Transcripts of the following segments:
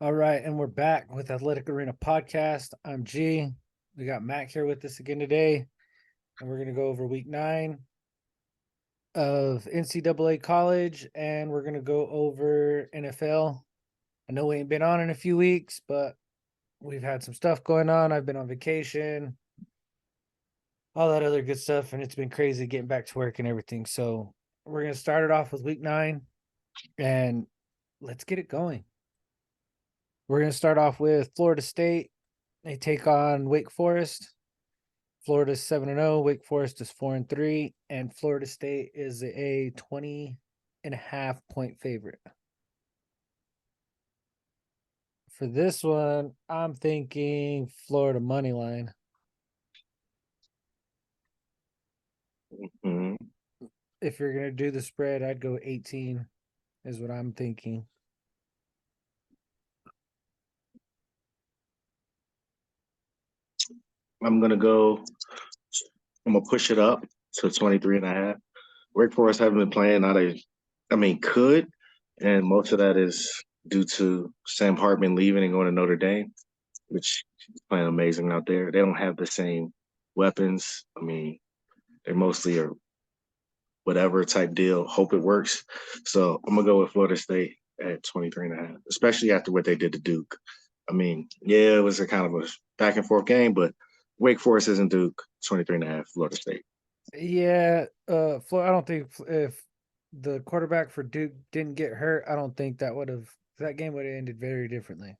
All right, and we're back with Athletic Arena Podcast. I'm G. We got Mac here with us again today, and we're going to go over week 9 of NCAA college, and we're going to go over NFL. I know we ain't been on in a few weeks, but we've had some stuff going on. I've been on vacation, all that other good stuff, and it's been crazy getting back to work and everything. So we're going to start it off with week 9, and let's get it going. We're going to start off with Florida State. They take on Wake Forest. Florida's 7-0, Wake Forest is 4-3, and Florida State is a 20.5 point favorite. For this one, I'm thinking Florida money line. Mhm. If you're gonna do the spread, I'd go 18, is what I'm thinking. I'm gonna go. I'm gonna push it up to 23.5. Wake Forest haven't been playing. Could, and most of that is due to Sam Hartman leaving and going to Notre Dame, which is playing amazing out there. They don't have the same weapons. They mostly are whatever type deal. Hope it works. So I'm gonna go with Florida State at 23.5, especially after what they did to Duke. Yeah, it was a kind of a back and forth game, but Wake Forest isn't Duke. 23.5, Florida State. Yeah, I don't think if the quarterback for Duke didn't get hurt, I don't think that game would have ended very differently.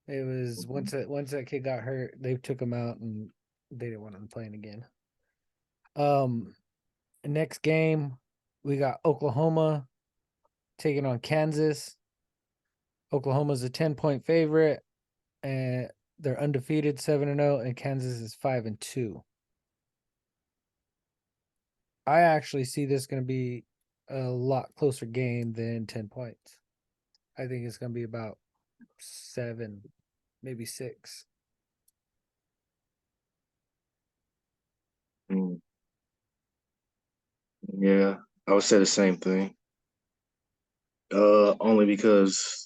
It was once that kid got hurt, they took him out and they didn't want him playing again. Next game, we got Oklahoma taking on Kansas. Oklahoma's a 10 point favorite, and they're undefeated 7-0, and Kansas is 5-2. I actually see this going to be a lot closer game than 10 points. I think it's going to be about 7, maybe 6. Mm, yeah, I would say the same thing. Only because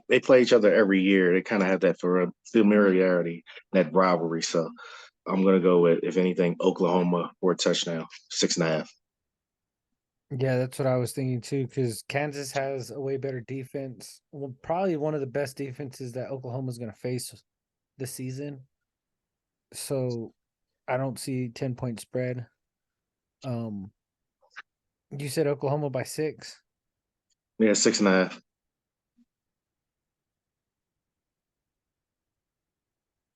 they play each other every year. They kind of have that familiarity, that rivalry. So I'm gonna go with, if anything, Oklahoma for a touchdown, 6.5. Yeah, that's what I was thinking too, because Kansas has a way better defense. Well, probably one of the best defenses that Oklahoma's going to face this season. So I don't see 10 point spread. Um, you said Oklahoma by 6. Yeah, 6.5.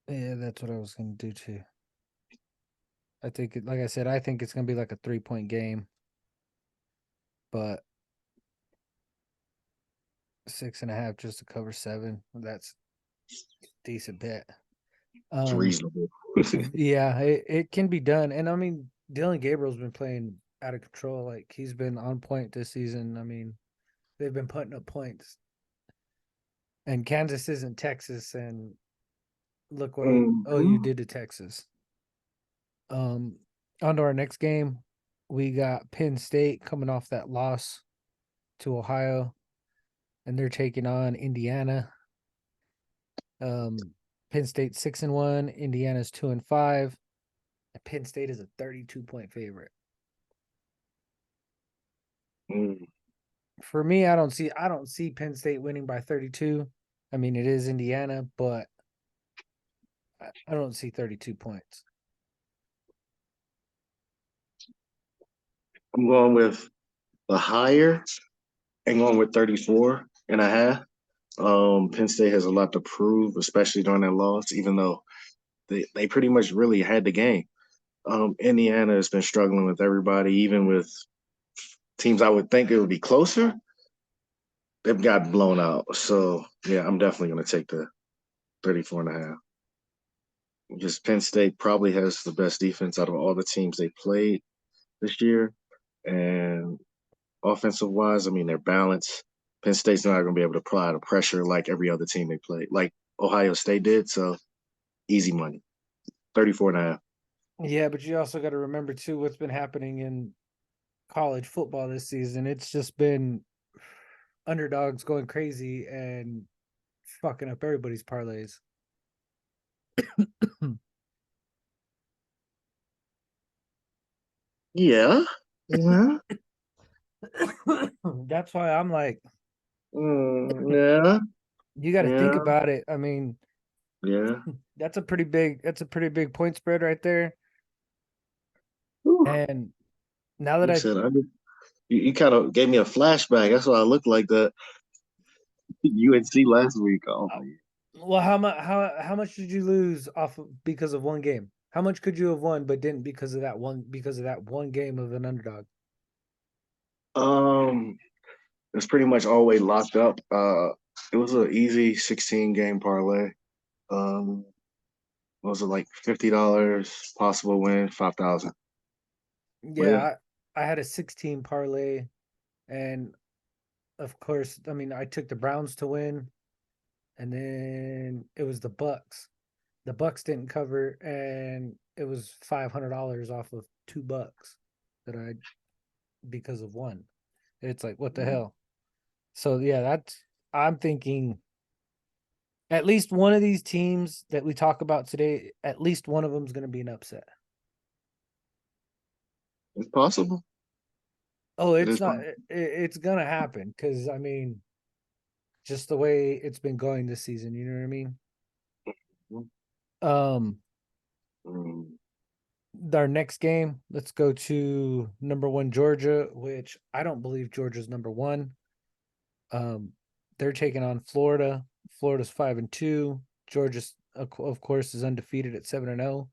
Yeah, that's what I was going to do too. I think, like I said, I think it's going to be like a 3 point game, but 6.5 just to cover 7. That's a decent bet. It's Um, reasonable. yeah, it can be done. And I mean, Dylan Gabriel's been playing out of control. Like he's been on point this season. I mean, they've been putting up points. And Kansas isn't Texas, and look what OU Mhm. did to Texas. Um, on to our next game, we got Penn State coming off that loss to Ohio, and they're taking on Indiana. Penn State 6-1, Indiana's 2-5. Penn State is a 32 point favorite. Mm. For me, I don't see Penn State winning by 32. I mean, it is Indiana, but I don't see 32 points. I'm going with the higher and going with 34.5. Penn State has a lot to prove, especially during that loss, even though they pretty much really had the game. Indiana has been struggling with everybody, even with teams I would think it would be closer. They've got blown out. So, yeah, I'm definitely going to take the 34.5. Just Penn State probably has the best defense out of all the teams they played this year. And offensive wise, they're balanced. Penn State's not going to be able to apply the pressure like every other team they played, like Ohio State did. So, easy money. 34.5. Yeah, but you also got to remember too what's been happening in college football this season. It's just been underdogs going crazy and fucking up everybody's parlays. Yeah. Yeah. That's why I'm like, Yeah. you got to think Yeah. about it. I mean, Yeah. that's a pretty big point spread right there. Whew. And now that You I said you kind of gave me a flashback. That's why I looked like the UNC last week. Oh my well, how much did you lose off of, because of one game? How much could you have won but didn't because of that one game of an underdog? it's pretty much always locked up. It was an easy 16 game parlay. Um, what was it like $50 possible win, 5,000. But yeah. Yeah, I had a 16 parlay, and of course, I mean, I took the Browns to win, and then it was the Bucks. The Bucks didn't cover, and it was $500 off of $2 that I because of one. It's like, what the Mhm. hell? So yeah, I'm thinking at least one of these teams that we talk about today, at least one of them is going to be an upset. It's possible. Oh, It it's is not. possible. It's gonna happen because I mean, just the way it's been going this season. You know what I mean? Um, Mm. our next game, let's go to number one Georgia, which I don't believe Georgia's number one. Um, they're taking on Florida. Florida's 5-2. Georgia's of course is undefeated at 7-0,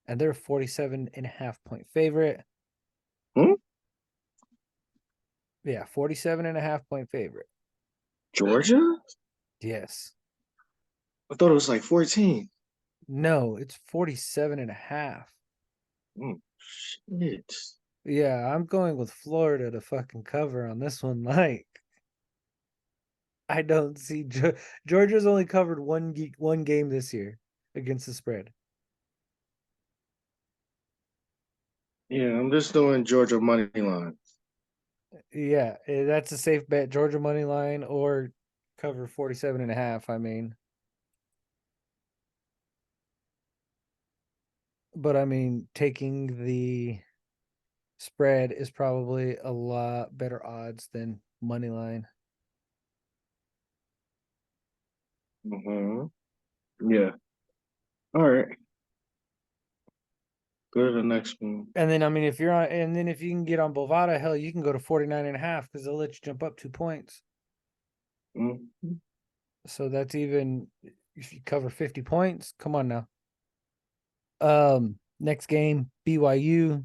and they're a 47.5 point favorite. Hmm? Yeah, 47.5 point favorite. Georgia? Yes. I thought it was like 14. No, it's 47.5. Shit. Yeah, I'm going with Florida to fucking cover on this one. Like, I don't see Georgia's only covered one game this year against the spread. Yeah, I'm just doing Georgia money line. Yeah, that's a safe bet. Georgia money line or cover 47.5. I mean, but I mean, taking the spread is probably a lot better odds than money line. Yeah. All right. Go to the next one. And then I mean, and then if you can get on Bovada, hell, you can go to 49.5 because they'll let you jump up 2 points. Mm. So that's even if you cover 50 points. Come on now. Next game, BYU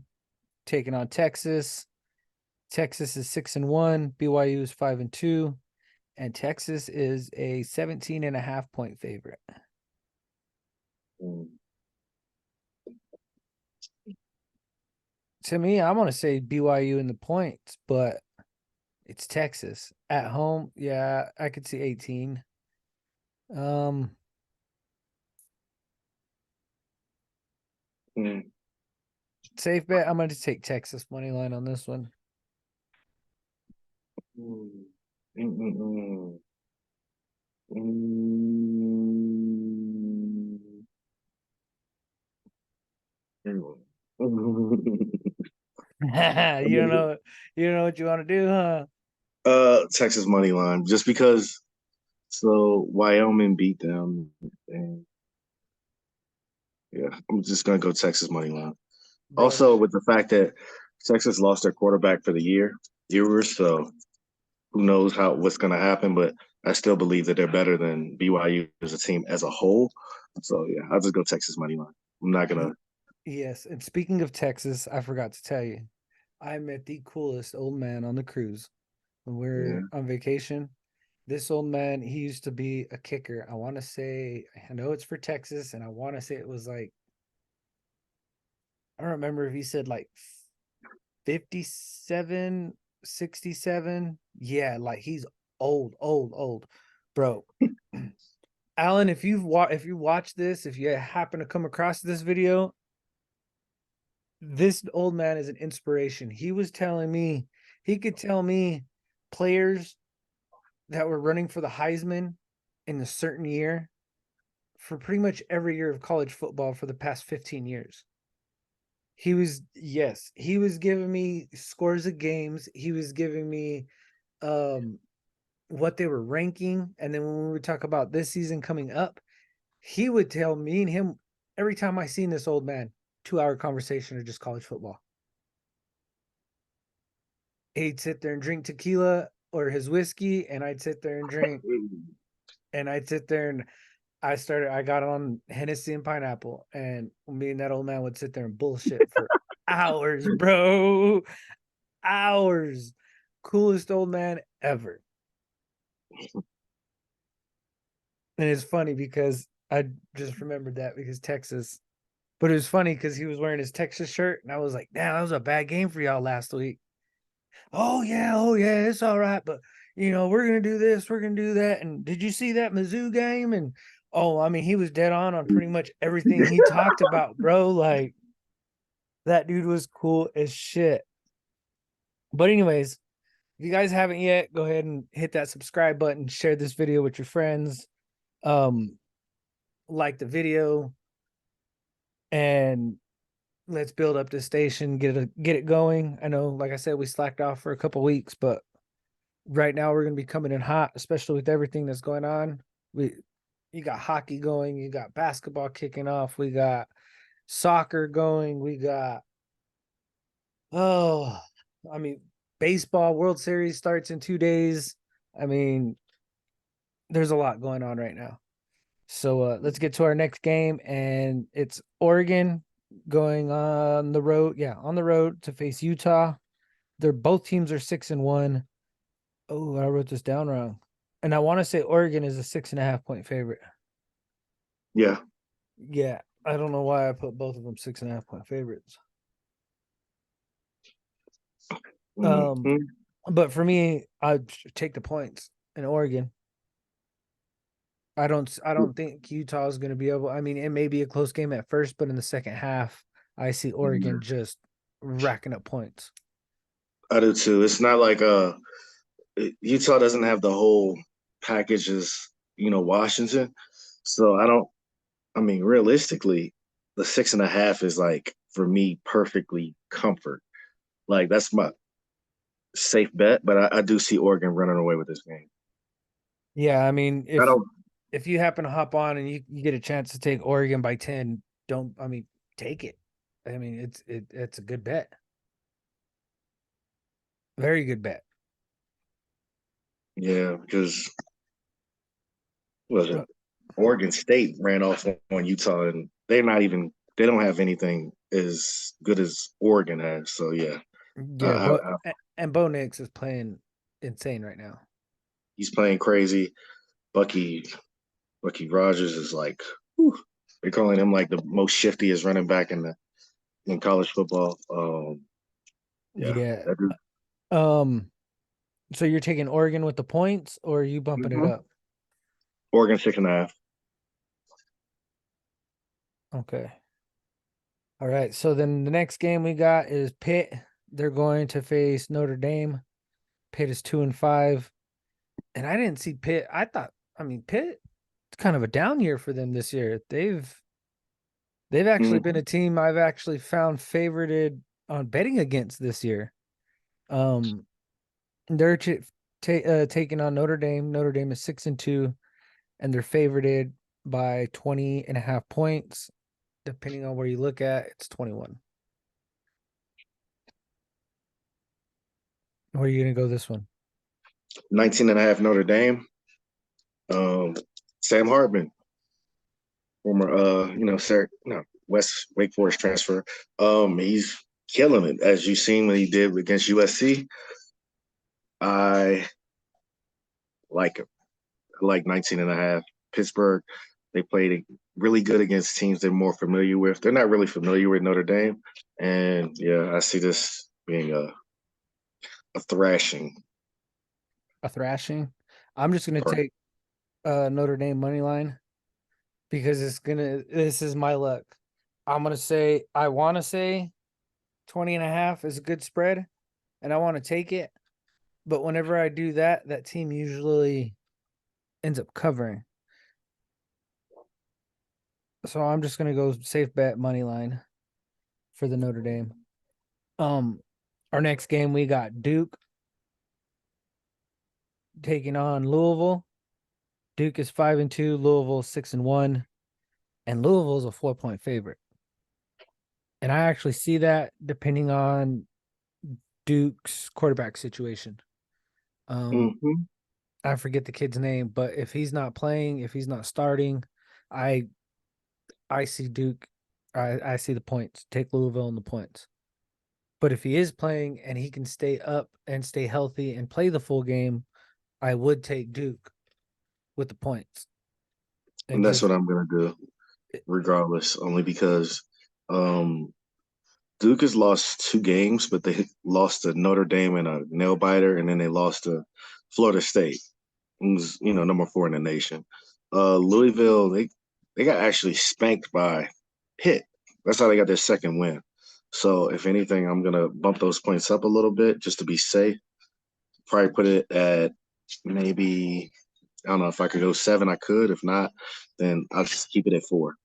taking on Texas. Texas is 6-1, BYU is 5-2, and Texas is a 17.5 point favorite. Mm. To me, I want to say BYU in the points, but it's Texas at home. Yeah, I could see 18. Um, Mm. Safe bet. I'm going to take Texas money line on this one. Mm. Mm. Mm. Mm. You don't know what you want to do, huh? Texas money line, just because. So Wyoming beat them, and yeah, I'm just gonna go Texas money line. Bro, Also, with the fact that Texas lost their quarterback for the year, so who knows what's gonna happen? But I still believe that they're better than BYU as a team as a whole. So yeah, I'll just go Texas money line. I'm not gonna. yes. And speaking of Texas, I forgot to tell you, I met the coolest old man on the cruise when we Yeah. were on vacation. This old man, he used to be a kicker. I want to say, I know it's for Texas, and I want to say it was like, I don't remember if he said like 57, 67. Yeah, like he's old, old, old, bro. Alan, if you watch this, if you happen to come across this video, this old man is an inspiration. He was telling me he could tell me players that were running for the Heisman in a certain year for pretty much every year of college football for the past 15 years. He was giving me scores of games. He was giving me what they were ranking. And then when we would talk about this season coming up, he would tell me and him every time I seen this old man, 2-hour conversation of just college football. He'd sit there and drink tequila or his whiskey, and I'd sit there and drink, and I'd sit there and I got on Hennessy and pineapple, and me and that old man would sit there and bullshit for hours, bro. Hours. Coolest old man ever. And it's funny because I just remembered that because Texas. But it was funny because he was wearing his Texas shirt, and I was like, damn, that was a bad game for y'all last week. Oh yeah, it's all right, but we're gonna do this, we're gonna do that. And did you see that Mizzou game? And I mean, he was dead on pretty much everything he talked about, bro. Like, that dude was cool as shit. But anyways, if you guys haven't yet, go ahead and hit that subscribe button, share this video with your friends, like the video, and let's build up this station, get it going. I know, like I said, we slacked off for a couple weeks, but right now we're going to be coming in hot, especially with everything that's going on. You got hockey going, you got basketball kicking off, we got soccer going, we got baseball World Series starts in 2 days. I mean, there's a lot going on right now. So let's get to our next game, and it's Oregon going on the road. Yeah, on the road to face Utah. Both teams are 6-1. Oh, I wrote this down wrong. And I want to say Oregon is a 6.5 point favorite. Yeah. Yeah. I don't know why I put both of them 6.5 point favorites. But for me, I'd take the points in Oregon. I don't think Utah is going to be able. I mean, it may be a close game at first, but in the second half, I see Oregon just racking up points. I do too. It's not like Utah doesn't have the whole package as Washington. So I mean, realistically, the 6.5 is like for me perfectly comfort. Like that's my safe bet, but I do see Oregon running away with this game. Yeah, I mean, I don't. if you happen to hop on and you get a chance to take Oregon by 10, take it. I mean, it's a good bet. Very good bet. Yeah, because was it Oregon State ran off on Utah, and they don't have anything as good as Oregon has. So yeah, Yeah, and Bo Nix is playing insane right now. He's playing crazy. Bucky Rogers is like, whew, they're calling him like the most shiftiest running back in college football. Yeah. So you're taking Oregon with the points, or are you bumping it up? Oregon 6.5. Okay. All right. So then the next game we got is Pitt. They're going to face Notre Dame. Pitt is 2-5. And I didn't see Pitt. Pitt, it's kind of a down year for them this year. They've actually been a team I've actually found favorited on betting against this year. They're taking on Notre Dame. Notre Dame is 6-2, and they're favorited by 20.5 points. Depending on where you look at, it's 21. Where are you going to go this one? 19.5 Notre Dame. Sam Hartman, former Wake Forest transfer. He's killing it, as you've seen what he did against USC. I like him. I like 19.5. Pittsburgh, they played really good against teams they're more familiar with. They're not really familiar with Notre Dame. And yeah, I see this being a thrashing. A thrashing? I'm just going to take Notre Dame money line because this is my luck. I want to say 20.5 is a good spread, and I want to take it. but whenever I do that, that team usually ends up covering. So I'm just gonna go safe bet money line for the Notre Dame. Our next game we got Duke taking on Louisville. Duke is 5-2, Louisville 6-1, and Louisville is a 4-point favorite. And I actually see that depending on Duke's quarterback situation. Mm-hmm. I forget the kid's name, but if he's not playing, if he's not starting, I see Duke. I see the points. Take Louisville on the points. But if he is playing and he can stay up and stay healthy and play the full game, I would take Duke with the points. And that's what I'm gonna do, regardless, only because Duke has lost 2 games, but they lost to Notre Dame in a nail biter, and then they lost to Florida State, who's number 4 in the nation. Louisville, they got actually spanked by Pitt. That's how they got their second win. So if anything, I'm gonna bump those points up a little bit just to be safe. Probably put it at maybe, I don't know if I could go 7. I could. If not, then I'll just keep it at 4.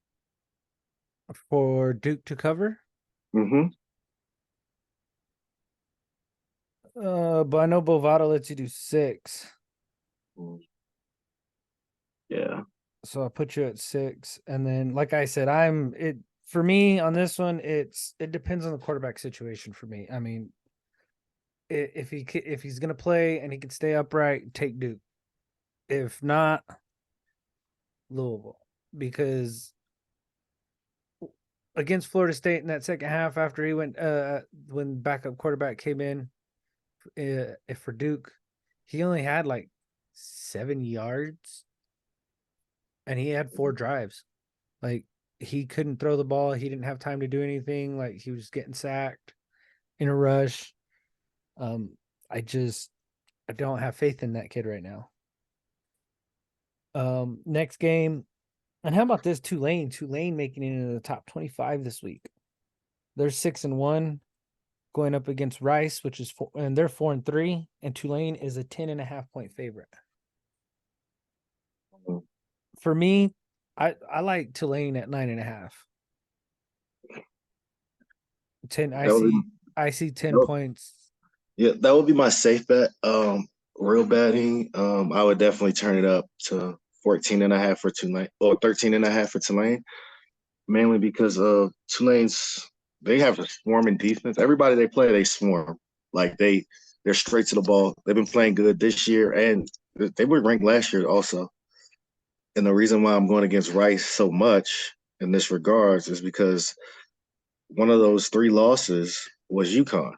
For Duke to cover. Mm-hmm. But I know Bovada lets you do 6. Yeah. So I'll put you at 6. And then, like I said, for me on this one, it depends on the quarterback situation for me. I mean, if he's gonna play and he can stay upright, take Duke. If not, Louisville, because against Florida State in that second half, after he went when backup quarterback came in, if for Duke, he only had like 7 yards, and he had 4 drives. Like, he couldn't throw the ball. He didn't have time to do anything. Like, he was getting sacked in a rush. I don't have faith in that kid right now. Next game, and how about this Tulane? Tulane making it into the top 25 this week. They're 6-1, going up against Rice, which is 4, and they're 4-3, and Tulane is a 10.5-point favorite. For me, I like Tulane at 9.5. 10. I see 10 points. Yeah, that would be my safe bet. Real betting, I would definitely turn it up to 14.5 for Tulane, or 13.5 for Tulane, mainly because of they have a swarming defense. Everybody they play, they swarm. Like they're straight to the ball. They've been playing good this year, and they were ranked last year also. And the reason why I'm going against Rice so much in this regards is because one of those 3 losses was UConn.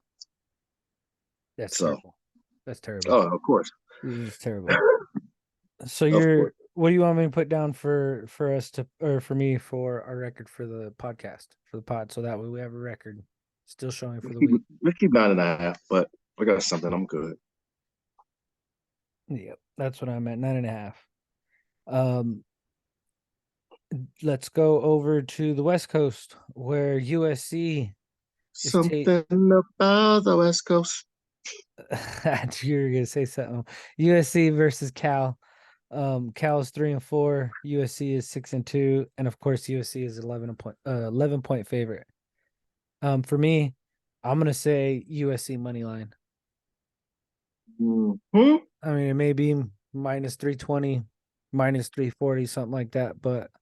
That's So, terrible. That's terrible. oh, of course. This is terrible. So what do you want me to put down for us to, or for me, for our record for the podcast, for the pod, so that way we have a record still showing for the week? We keep 9.5, but I got something. I'm good. Yep, that's what I'm at, 9.5. Let's go over to the West Coast, where USC is Something about the West Coast. You're gonna say something. USC versus Cal. Cal is 3-4. USC is 6-2, and of course USC is 11-point favorite. For me, I'm gonna say USC money line. Mm-hmm. I mean, it may be minus 320, minus 340, something like that, but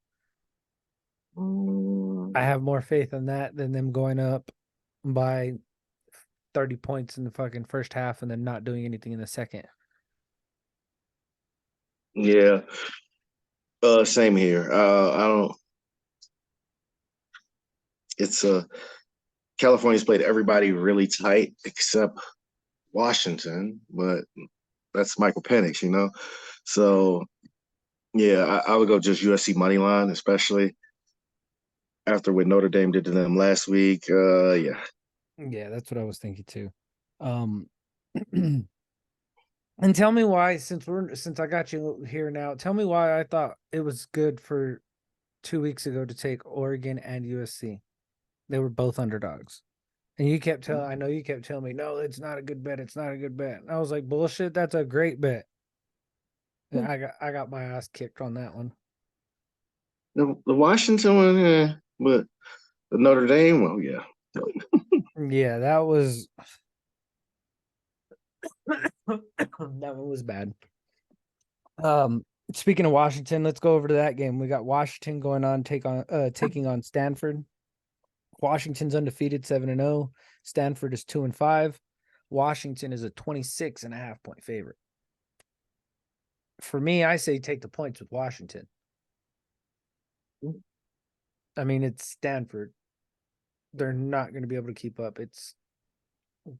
I have more faith in that than them going up by 30 points in the fucking first half and then not doing anything in the second. Yeah. Same here. I don't. It's California's played everybody really tight except Washington, but that's Michael Penix. So yeah, I would go just USC money line, especially after what Notre Dame did to them last week. Yeah. Yeah, that's what I was thinking too. And tell me why, since I got you here now, tell me why I thought it was good for 2 weeks ago to take Oregon and USC. They were both underdogs. And you kept telling, I know you kept telling me, no, it's not a good bet. It's not a good bet. And I was like, bullshit. That's a great bet. And I got my ass kicked on that one. The Washington one, yeah, but the Notre Dame, well, yeah. Yeah, that was that one was bad. Speaking of Washington, let's go over to that game. We got Washington going on taking on Stanford. Washington's undefeated 7-0. Stanford is 2-5. Washington is a 26.5 point favorite. For me, I say take the points with Washington. I mean, it's Stanford. They're not going to be able to keep up. It's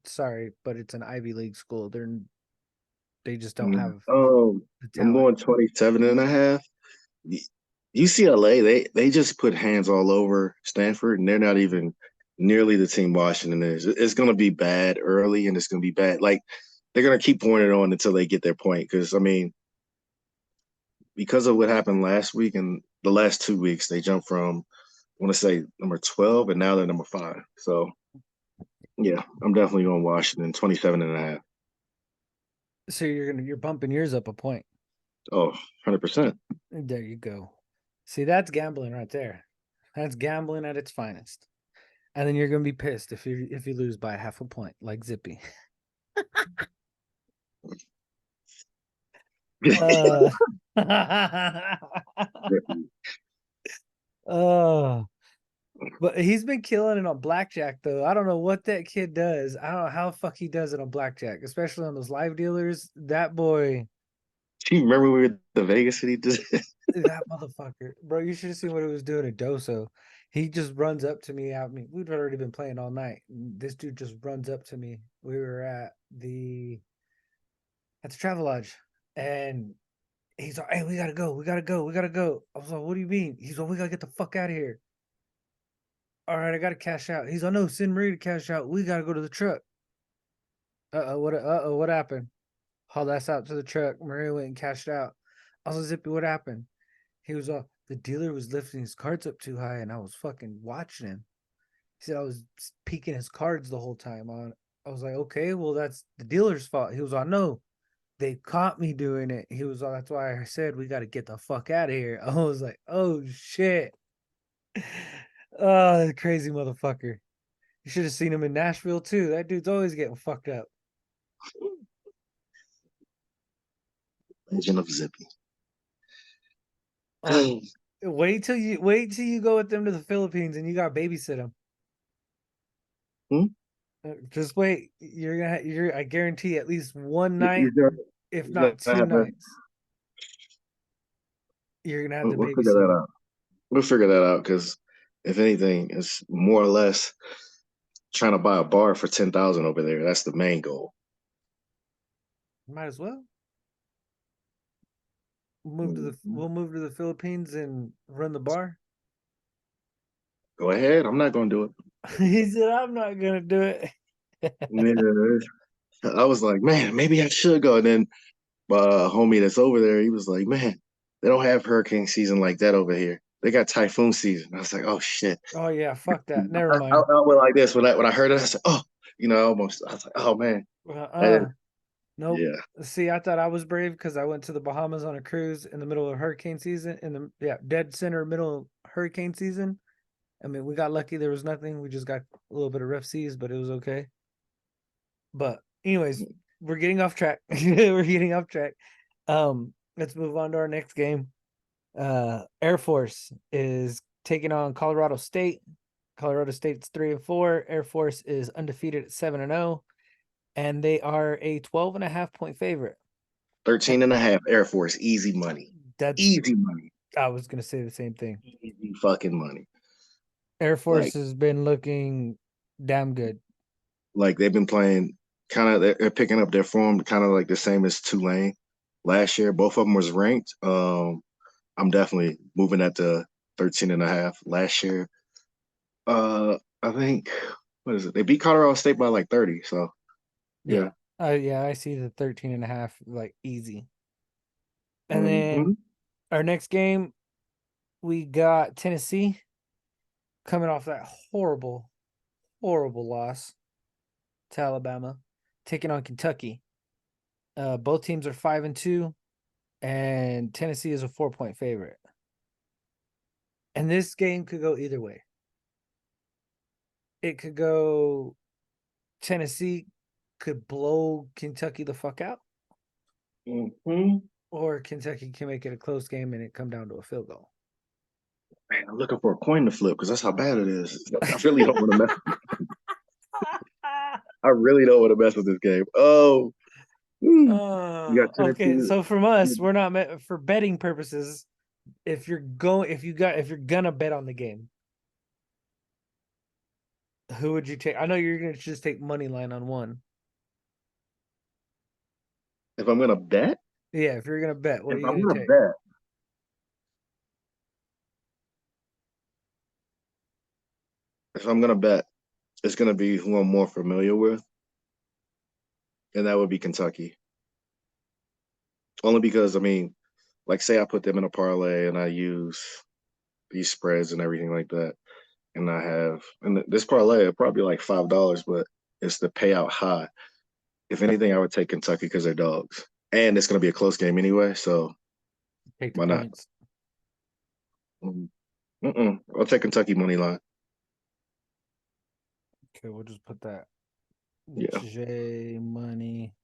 sorry, but it's an Ivy League school. They just don't have the I'm talent. going 27.5. UCLA, they just put hands all over Stanford, and they're not even nearly the team Washington is. It's going to be bad early, and it's going to be bad. Like, they're going to keep pouring it on until they get their point. Because, I mean, because of what happened last week and the last 2 weeks, they jumped from, I want to say, number 12, and now they're number 5. So, yeah, I'm definitely going Washington, 27.5. So you're bumping yours up a point. Oh, 100%. There you go. See, that's gambling right there. That's gambling at its finest. And then you're gonna be pissed if you lose by half a point, like Zippy. uh, oh, but he's been killing it on blackjack though. I don't know what that kid does. I don't know how the fuck he does it on blackjack, especially on those live dealers. That boy, Do you remember we were at the Vegas City? that motherfucker, bro. You should have seen what he was doing at Doso. He just runs up to me. I mean, we'd already been playing all night. This dude just runs up to me. We were at the Travel Lodge, and he's like, "Hey, we gotta go. We gotta go. We gotta go." I was like, "What do you mean?" He's like, "We gotta get the fuck out of here." All right, I gotta cash out. He's like, "No, send Marie to cash out. We gotta go to the truck." What happened? Hauled us out to the truck. Maria went and cashed out. I was like, "Zippy, what happened?" He was the dealer was lifting his cards up too high, and I was fucking watching him. He said I was peeking his cards the whole time. I was like, okay, well that's the dealer's fault. He was like, no, they caught me doing it. He was like, that's why I said we got to get the fuck out of here. I was like, oh shit, oh crazy motherfucker. You should have seen him in Nashville too. That dude's always getting fucked up. Legend of Zippy. Um, wait till you go with them to the Philippines and you got babysit them. Hmm? Just wait. You're I guarantee at least one You, night, you got, if you not gotta two have to, nights, you're gonna have to we'll figure babysit that them. out. We'll figure that out because if anything, it's more or less trying to buy a bar for 10,000 over there. That's the main goal. Might as well Mhm. we'll move to the Philippines and run the bar. Go ahead. I'm not gonna do it. He said, "I'm not gonna do it." Yeah, I was like, man, maybe I should go. And then my homie that's over there, he was like, man, they don't have hurricane season like that over here. They got typhoon season. I was like, oh shit. Oh yeah, fuck that. Never I mind. went like this when I heard it. I said, oh, almost. I was like, oh man. And Nope. yeah, See, I thought I was brave because I went to the Bahamas on a cruise in the middle of hurricane season, in the dead center middle of hurricane season. I mean, we got lucky. There was nothing. We just got a little bit of rough seas, but it was okay. But anyways, we're getting off track. We're getting off track. Let's move on to our next game. Air Force is taking on Colorado State. Colorado State's 3-4. Air Force is undefeated at 7-0, and they are a 12.5 point favorite. 13.5 Air Force, easy money. That's Easy money. I was gonna say the same thing. Easy fucking money. Air Force Like, has been looking damn good. like they've been playing kind of, they're picking up their form kind of like the same as Tulane last year. Both of them was ranked. I'm definitely moving at the 13.5 last year. I think, what is it? They beat Colorado State by like 30. So Yeah. yeah. Yeah, I see the 13.5 like easy. And then Mhm. our next game, we got Tennessee coming off that horrible loss to Alabama, taking on Kentucky. Both teams are 5-2, and Tennessee is a 4-point favorite. And this game could go either way. It could go Tennessee could blow Kentucky the fuck out, Mm-hmm. or Kentucky can make it a close game and it come down to a field goal. Man, I'm looking for a coin to flip because that's how bad it is. I really don't want to mess. I really don't want to mess with this game. Oh, you got Okay, Tennessee. so from us, we're not met for betting purposes. If you're gonna bet on the game, who would you take? I know you're gonna just take money line on one. If I'm gonna bet, Yeah, if you're gonna bet, what are if you I'm gonna gonna take? bet, if I'm gonna bet, it's gonna be who I'm more familiar with, and that would be Kentucky. Only because I mean, like, say I put them in a parlay and I use these spreads and everything like that, and I have and this parlay it'll probably be like $5, but it's the payout high. If anything, I would take Kentucky because they're dogs, and it's gonna be a close game anyway. So Take the why not? points. I'll take Kentucky money line. Okay, we'll just put that Yeah, J money.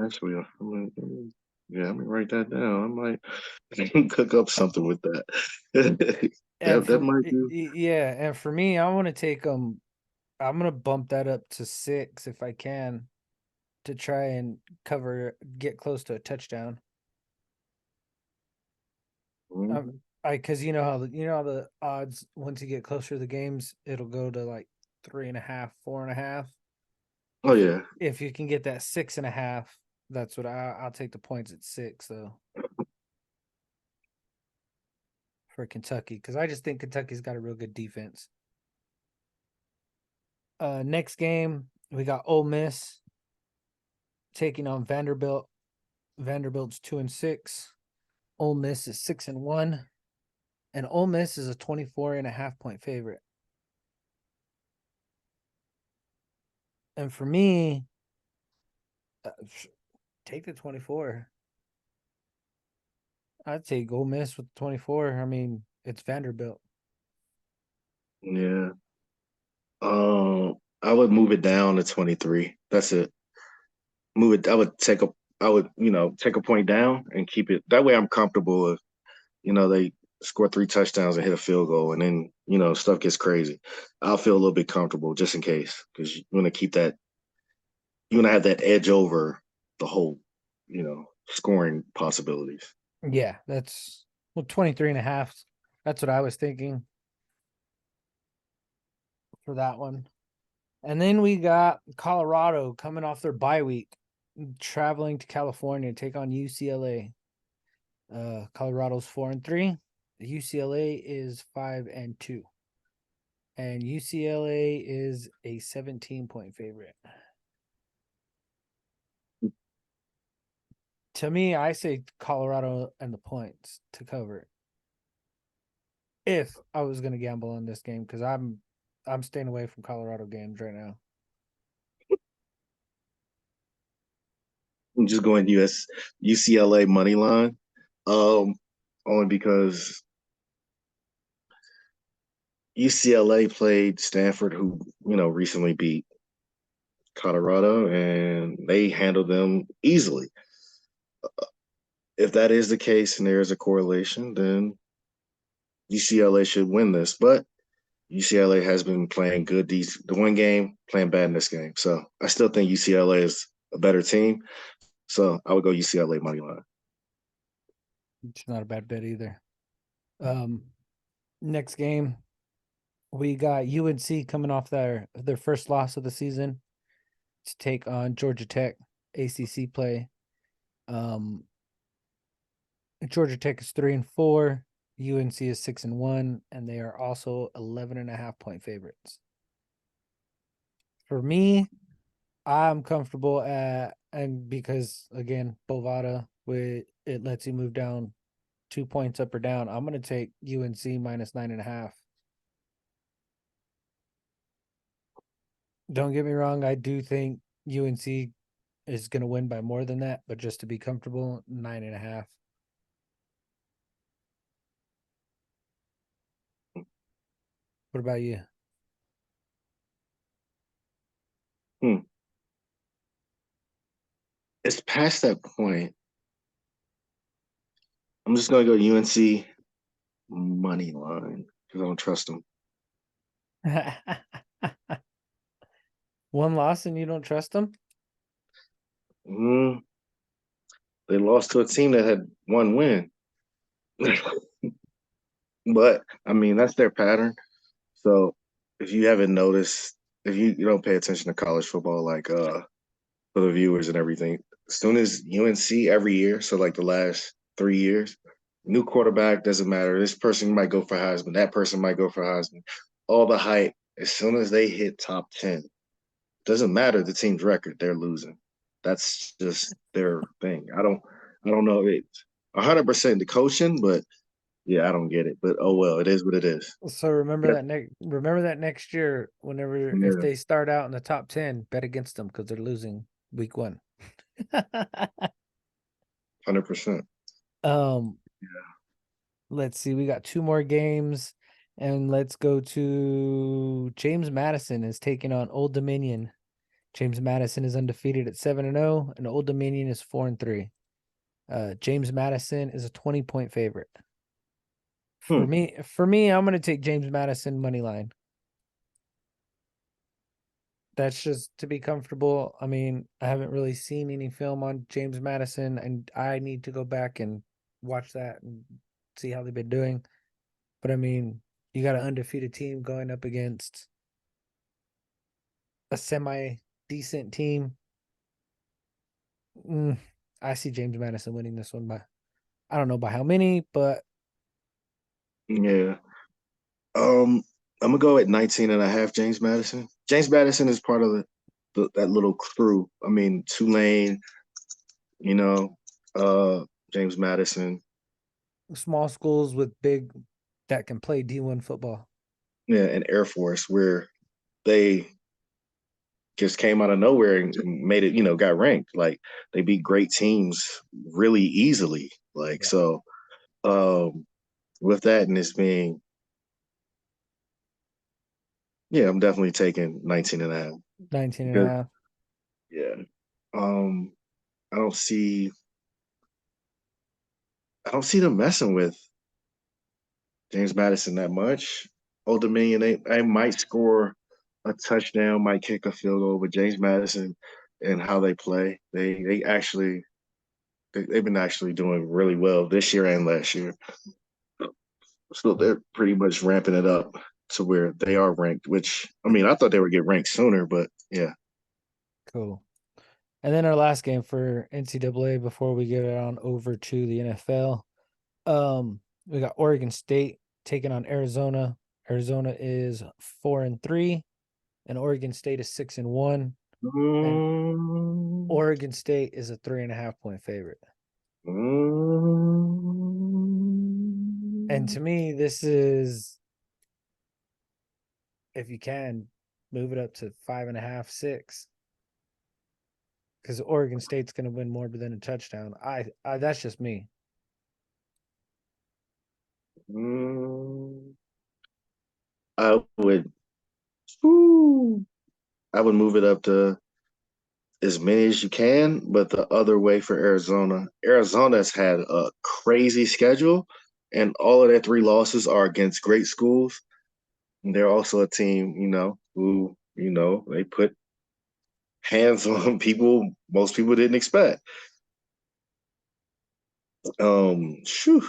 actually, yeah, let me write that down. I might cook up something with that. And That might do. yeah, and for me, I want to take them. I'm gonna bump that up to 6 if I can to try and get close to a touchdown. Mhm. Because you know how the odds once you get closer to the games, it'll go to like 3.5, 4.5. Oh yeah, If you can get that 6.5, that's what I'll take the points at 6 though for Kentucky because I just think Kentucky's got a real good defense. Next game we got Ole Miss taking on Vanderbilt. Vanderbilt's 2-6. Ole Miss is 6-1, and Ole Miss is a 24.5 point favorite. And for me, take the 24. I'd take Ole Miss with 24. I mean, it's Vanderbilt. yeah. I would move it down to 23. That's it. Move it. I would, take a point down and keep it. That way I'm comfortable if, they score 3 touchdowns and hit a field goal and then, stuff gets crazy. I'll feel a little bit comfortable just in case because you want to keep that, you want to have that edge over the whole, scoring possibilities. Yeah, that's 23.5. That's what I was thinking for that one. And then we got Colorado coming off their bye week, traveling to California to take on UCLA. Colorado's 4-3. UCLA is 5-2. And UCLA is a 17-point favorite. To me, I say Colorado and the points to cover it. If I was going to gamble on this game, because I'm staying away from Colorado games right now. I'm just going UCLA money line, um, only because UCLA played Stanford, who recently beat Colorado, and they handled them easily. If that is the case and there is a correlation, then UCLA should win this. But UCLA has been playing good the one game, playing bad in this game. So I still think UCLA is a better team. So I would go UCLA money line. It's not a bad bet either. Um, Next game, we got UNC coming off their first loss of the season to take on Georgia Tech, ACC play. Um, Georgia Tech is 3-4. UNC is 6-1, and they are also 11.5 point favorites. For me, I'm comfortable and because again, Bovada, with it lets you move down 2 points up or down. I'm gonna take UNC minus 9.5. Don't get me wrong, I do think UNC is going to win by more than that, but just to be comfortable, 9.5. What about you? Hmm. It's past that point. I'm just gonna go UNC money line because I don't trust them. One loss and you don't trust them? Mm, they lost to a team that had one win, but I mean that's their pattern. So if you haven't noticed, if you don't pay attention to college football, like for the viewers and everything, as soon as UNC every year, so like the last 3 years, new quarterback doesn't matter. This person might go for Heisman, that person might go for Heisman. All the hype. As soon as they hit top 10, doesn't matter the team's record, they're losing. That's just their thing. I don't know if it's 100% the coaching, but yeah, I don't get it. But oh well, it is what it is. So remember that next year, whenever if Yeah, they start out in the top 10, bet against them because they're losing week 1. 100%. um, let's see, we got 2 more games, and let's go to James Madison is taking on Old Dominion. James Madison is undefeated at 7-0, and Old Dominion is 4-3. James Madison is a 20-point favorite. For Hmm. me, I'm gonna take James Madison money line. That's just to be comfortable. I mean, I haven't really seen any film on James Madison, and I need to go back and watch that and see how they've been doing. But I mean, you got an undefeated team going up against a semi decent team. Mm, I see James Madison winning this one by, I don't know by how many, but Yeah. I'm gonna go at 19 and a half, James Madison. James Madison is part of that little crew. I mean, Tulane, you know, uh, James Madison, small schools with big that can play D1 football. yeah, and Air Force, where they just came out of nowhere and made it, got ranked. Like they beat great teams really easily. Like Yeah. so, with that and this being, yeah, I'm definitely taking 19 and a half 19 and a because half. yeah, um, I don't see, I don't see them messing with James Madison that much. Old Dominion, they might score a touchdown, might kick a field goal, but James Madison and how they play, they've been actually doing really well this year and last year. So Cool. they're pretty much ramping it up to where they are ranked, which I mean, I thought they would get ranked sooner, but yeah. Cool. And then our last game for NCAA before we get it on over to the NFL. We got Oregon State taking on Arizona. Arizona is 4-3, and Oregon State is 6-1. And Mm, Oregon State is a 3.5-point favorite. And mm. to me, this is, if you can, move it up to 5.5, 6. Because Oregon State's going to win more than a touchdown. I that's just me. Mm. I would, whew, I would move it up to as many as you can, but the other way for Arizona. Arizona's had a crazy schedule, and all of their three losses are against great schools. And they're also a team, who, they put hands on people most people didn't expect. Shoo.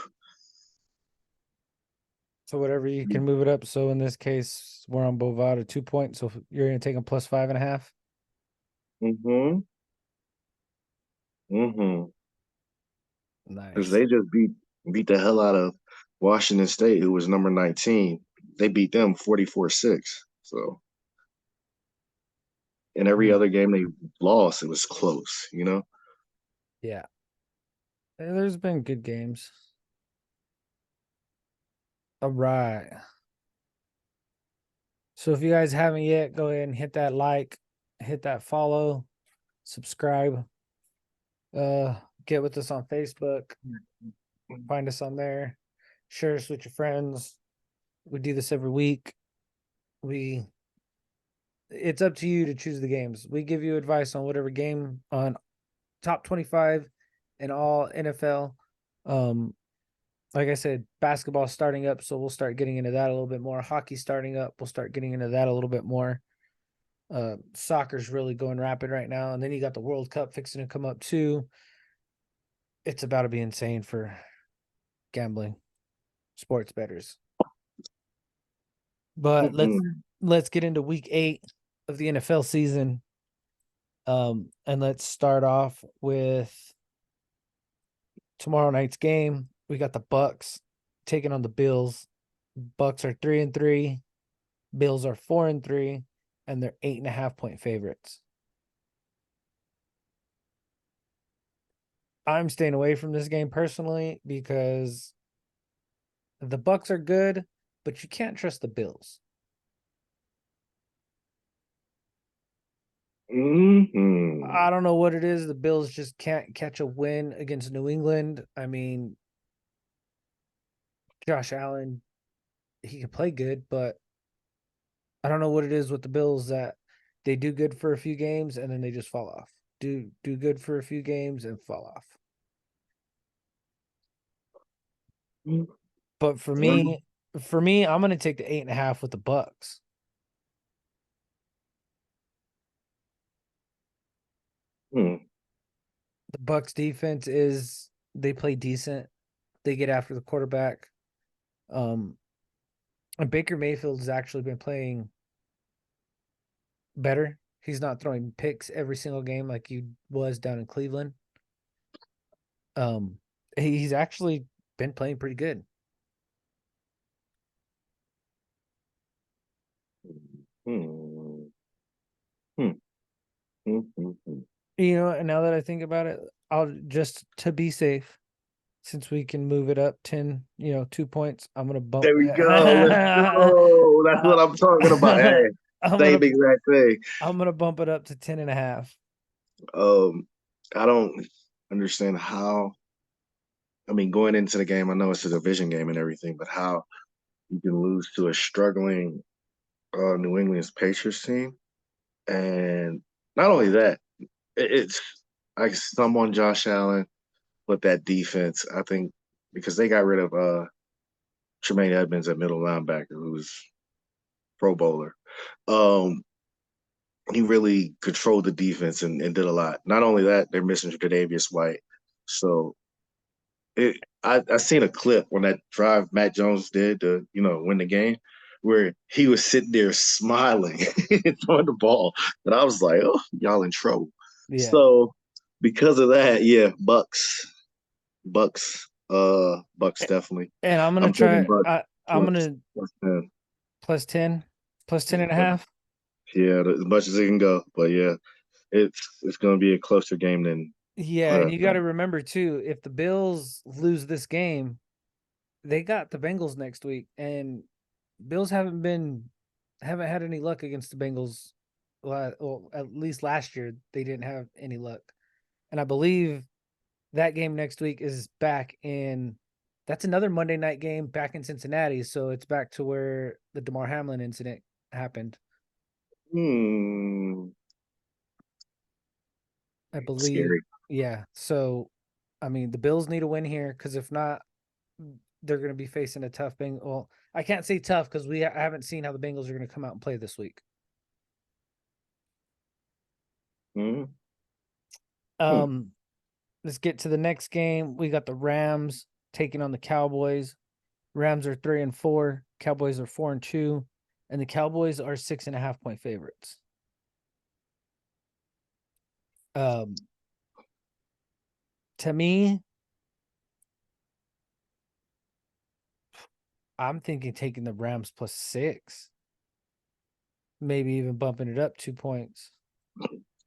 So whatever you can move it up. So in this case, we're on Bovada 2 points. So you're going to take them plus 5.5. Mm-hmm. Mm-hmm. Because Nice. they just beat the hell out of Washington State, who was number 19. They beat them 44-6. So in every Hmm. other game they lost, it was close. Yeah. There's been good games. All right. So if you guys haven't yet, go ahead and hit that like, hit that follow, subscribe. Get with us on Facebook. Find us on there. Share us with your friends. We do this every week. It's up to you to choose the games. We give you advice on whatever game on top 25 and all NFL. Like I said, basketball starting up, so we'll start getting into that a little bit more. Hockey starting up, we'll start getting into that a little bit more. Soccer's really going rapid right now, and then you got the World Cup fixing to come up too. It's about to be insane for gambling, sports bettors. But let's get into week 8 of the NFL season. And let's start off with tomorrow night's game. We got the Bucks taking on the Bills. Bucks are 3-3. Bills are 4-3, and they're 8.5-point favorites. I'm staying away from this game personally because the Bucks are good, but you can't trust the Bills. I don't know what it is. The Bills just can't catch a win against New England. I mean, Josh Allen, he can play good, but I don't know what it is with the Bills that they do good for a few games and then they just fall off. Do good for a few games and fall off. But for me, I'm gonna take the 8.5 with the Bucks. The Bucks defense they play decent. They get after the quarterback. And Baker Mayfield has actually been playing better. He's not throwing picks every single game like he was down in Cleveland. He's actually been playing pretty good. You know, and now that I think about it, I'll just to be safe, since we can move it up 10, 2 points, I'm gonna bump. There we go. Let's go. That's what I'm talking about. Hey, same exact thing. I'm gonna bump it up to 10.5. I don't understand how. I mean, going into the game, I know it's a division game and everything, but how you can lose to a struggling New England's Patriots team, and not only that, it's like someone Josh Allen with that defense. I think because they got rid of Tremaine Edmonds at middle linebacker, who's Pro Bowler. He really controlled the defense and did a lot. Not only that, they're missing Tre'Davious White. So I seen a clip when that drive Matt Jones did to win the game, where he was sitting there smiling throwing the ball, and I was like, oh, y'all in trouble. Yeah. So because of that, yeah, Bucks definitely. And I'm gonna try. I'm gonna plus 10 and a half. Yeah, as much as it can go, but yeah, it's going to be a closer game than. Yeah, and you got to remember too, if the Bills lose this game, they got the Bengals next week, and Bills haven't had any luck against the Bengals. Well, at least last year they didn't have any luck, and I believe that game next week is back in. That's another Monday night game back in Cincinnati, so it's back to where the Damar Hamlin incident happened. I believe. Scary. Yeah. So, I mean, the Bills need a win here because if not, they're going to be facing a tough Bengals. Well, I can't say tough because I haven't seen how the Bengals are going to come out and play this week. Let's get to the next game. We got the Rams taking on the Cowboys. Rams are 3-4. Cowboys are 4-2, and the Cowboys are 6.5-point favorites. To me, I'm thinking taking the Rams plus 6. Maybe even bumping it up 2 points.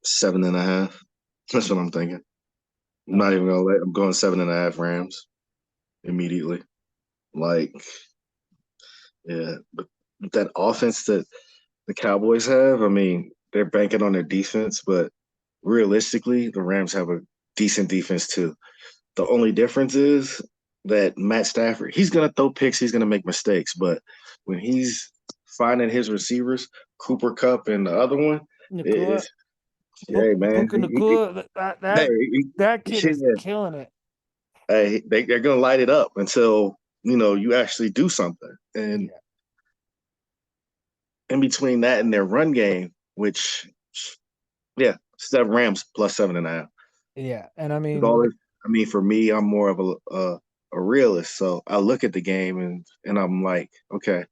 7.5. That's what I'm thinking. I'm not even gonna I'm going 7.5 Rams immediately. Like, yeah, but that offense that the Cowboys have. I mean, they're banking on their defense, but realistically, the Rams have a decent defense too. The only difference is that Matt Stafford, he's gonna throw picks, he's gonna make mistakes, but when he's finding his receivers, Cooper Cup and the other one, Nakua, it's hey man, Puka Nakua, that hey, that that kid is yeah, killing it. hey, they're gonna light it up until you actually do something. And Yeah, in between that and their run game, which yeah, Steph Rams plus 7.5. yeah, and I With mean, all this, I mean, for me, I'm more of a realist, so I look at the game and I'm like, okay,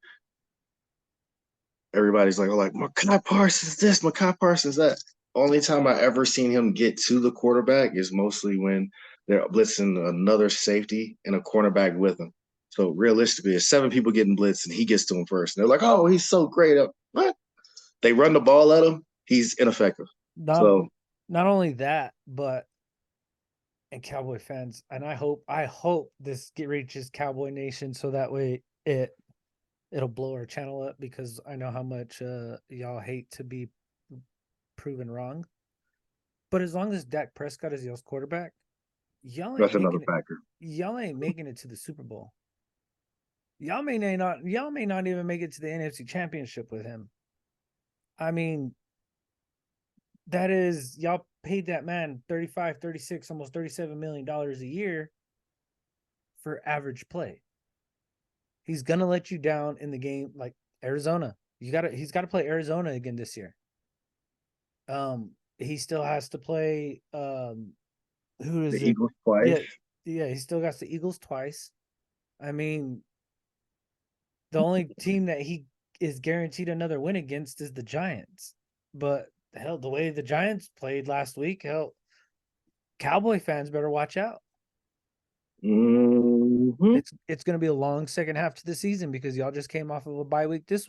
everybody's like Makai Parsons this, Makai Parsons that. Only time I ever seen him get to the quarterback is mostly when they're blitzing another safety and a cornerback with him. So realistically, it's 7 people getting blitzed and he gets to him first. And they're like, oh, he's so great. What? They run the ball at him, he's ineffective. not So not only that, but and Cowboy fans, and I hope this reaches Cowboy Nation so that way it'll blow our channel up because I know how much y'all hate to be proven wrong. But as long as Dak Prescott is y'all's quarterback, y'all ain't that's another making it. factor. Y'all ain't making it to the Super Bowl. Y'all may not even make it to the NFC Championship with him. I mean, that is y'all paid that man 35, 36, almost $37 million a year for average play. He's gonna let you down in the game like Arizona. He's gotta play Arizona again this year. He still has to play who The is it? Eagles twice. Yeah, yeah, he still got the Eagles twice. I mean, the only team that he is guaranteed another win against is the Giants. But hell, the way the Giants played last week, hell, Cowboy fans better watch out. Mm-hmm. It's going to be a long second half to the season because y'all just came off of a bye week this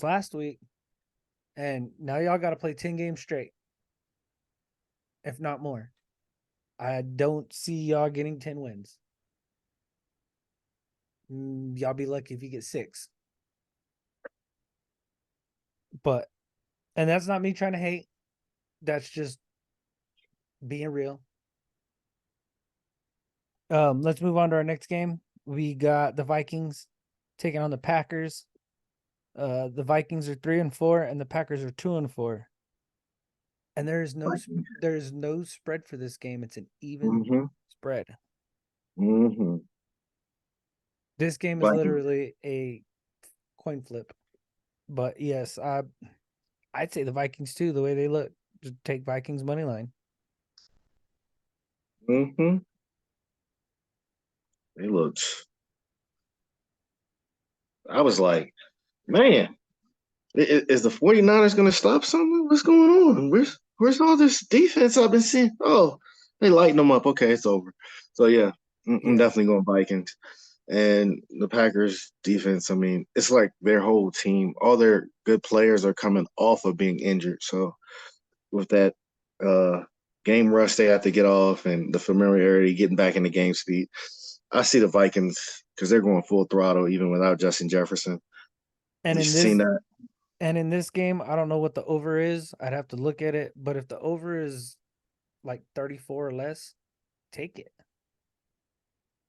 last week, and now y'all got to play 10 games straight, if not more. I don't see y'all getting 10 wins. Y'all be lucky if you get 6. But and that's not me trying to hate. That's just being real. Let's move on to our next game. We got the Vikings taking on the Packers. The Vikings are 3-4 and the Packers are 2-4. And there's no spread for this game. It's an even Mm-hmm. spread. Mm-hmm. This game is Vikings. literally a coin flip. But yes, I'd say the Vikings too, the way they look. Just take Vikings money line. Mm-hmm. They looked. I was like, man, is the 49ers going to stop something? What's going on? Where's all this defense I've been seeing? Oh, they lighten them up. Okay, it's over. So yeah, I'm Yeah. definitely going Vikings. And the Packers defense, I mean, it's like their whole team, all their good players are coming off of being injured. So with that uh game rush they have to get off and the familiarity getting back into game speed, I see the Vikings because they're going full throttle even without Justin Jefferson. And You've in seen this that. and in this game, I don't know what the over is. I'd have to look at it, but if the over is like 34 or less, take it.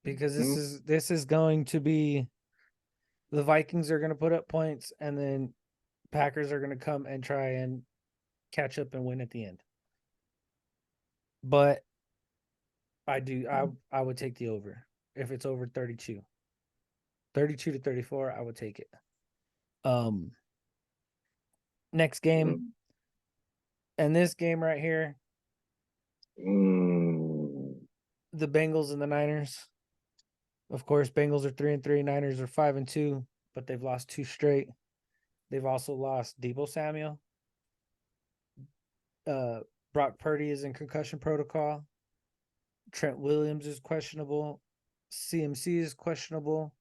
Because Mm-hmm. this is going to be the Vikings are going to put up points and then Packers are going to come and try and catch up and win at the end. But I would take the over if it's over 32. 32 to 34, I would take it. Um Next game, and this game right here, Mm-hmm. the Bengals and the Niners. Of course, Bengals are 3-3, Niners are 5-2, but they've lost 2 straight. They've also lost Deebo Samuel. Uh Brock Purdy is in concussion protocol. Trent Williams is questionable. CMC is questionable.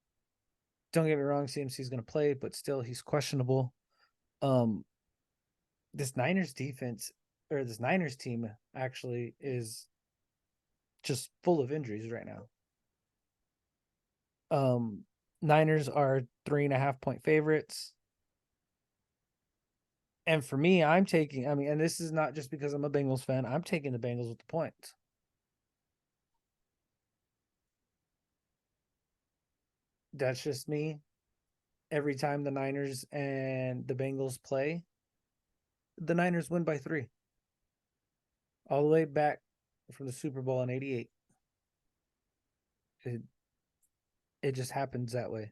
Don't get me wrong, CMC is going to play, but still he's questionable. Um this Niners defense or this Niners team actually is just full of injuries right now. Niners are 3.5 point favorites. And for me, I'm taking, and this is not just because I'm a Bengals fan, I'm taking the Bengals with the points. That's just me. Every time the Niners and the Bengals play, the Niners win by 3. All the way back from the Super Bowl in '88. It just happens that way.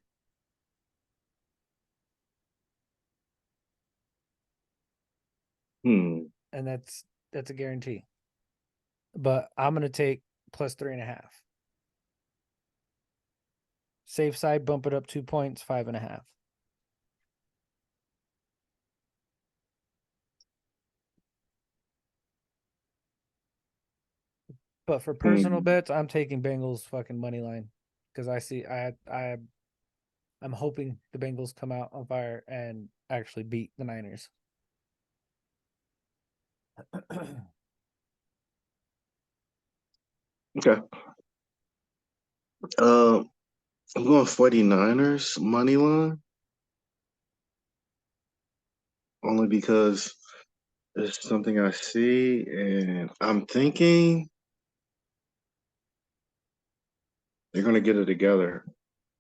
And that's a guarantee. But I'm gonna take plus 3.5. Safe side, bump it up 2 points, 5.5. But for personal bets, I'm taking Bengals fucking money line because I'm hoping the Bengals come out on fire and actually beat the Niners. Okay. I'm going 49ers money line only because it's something I see, and I'm thinking they're gonna get it together.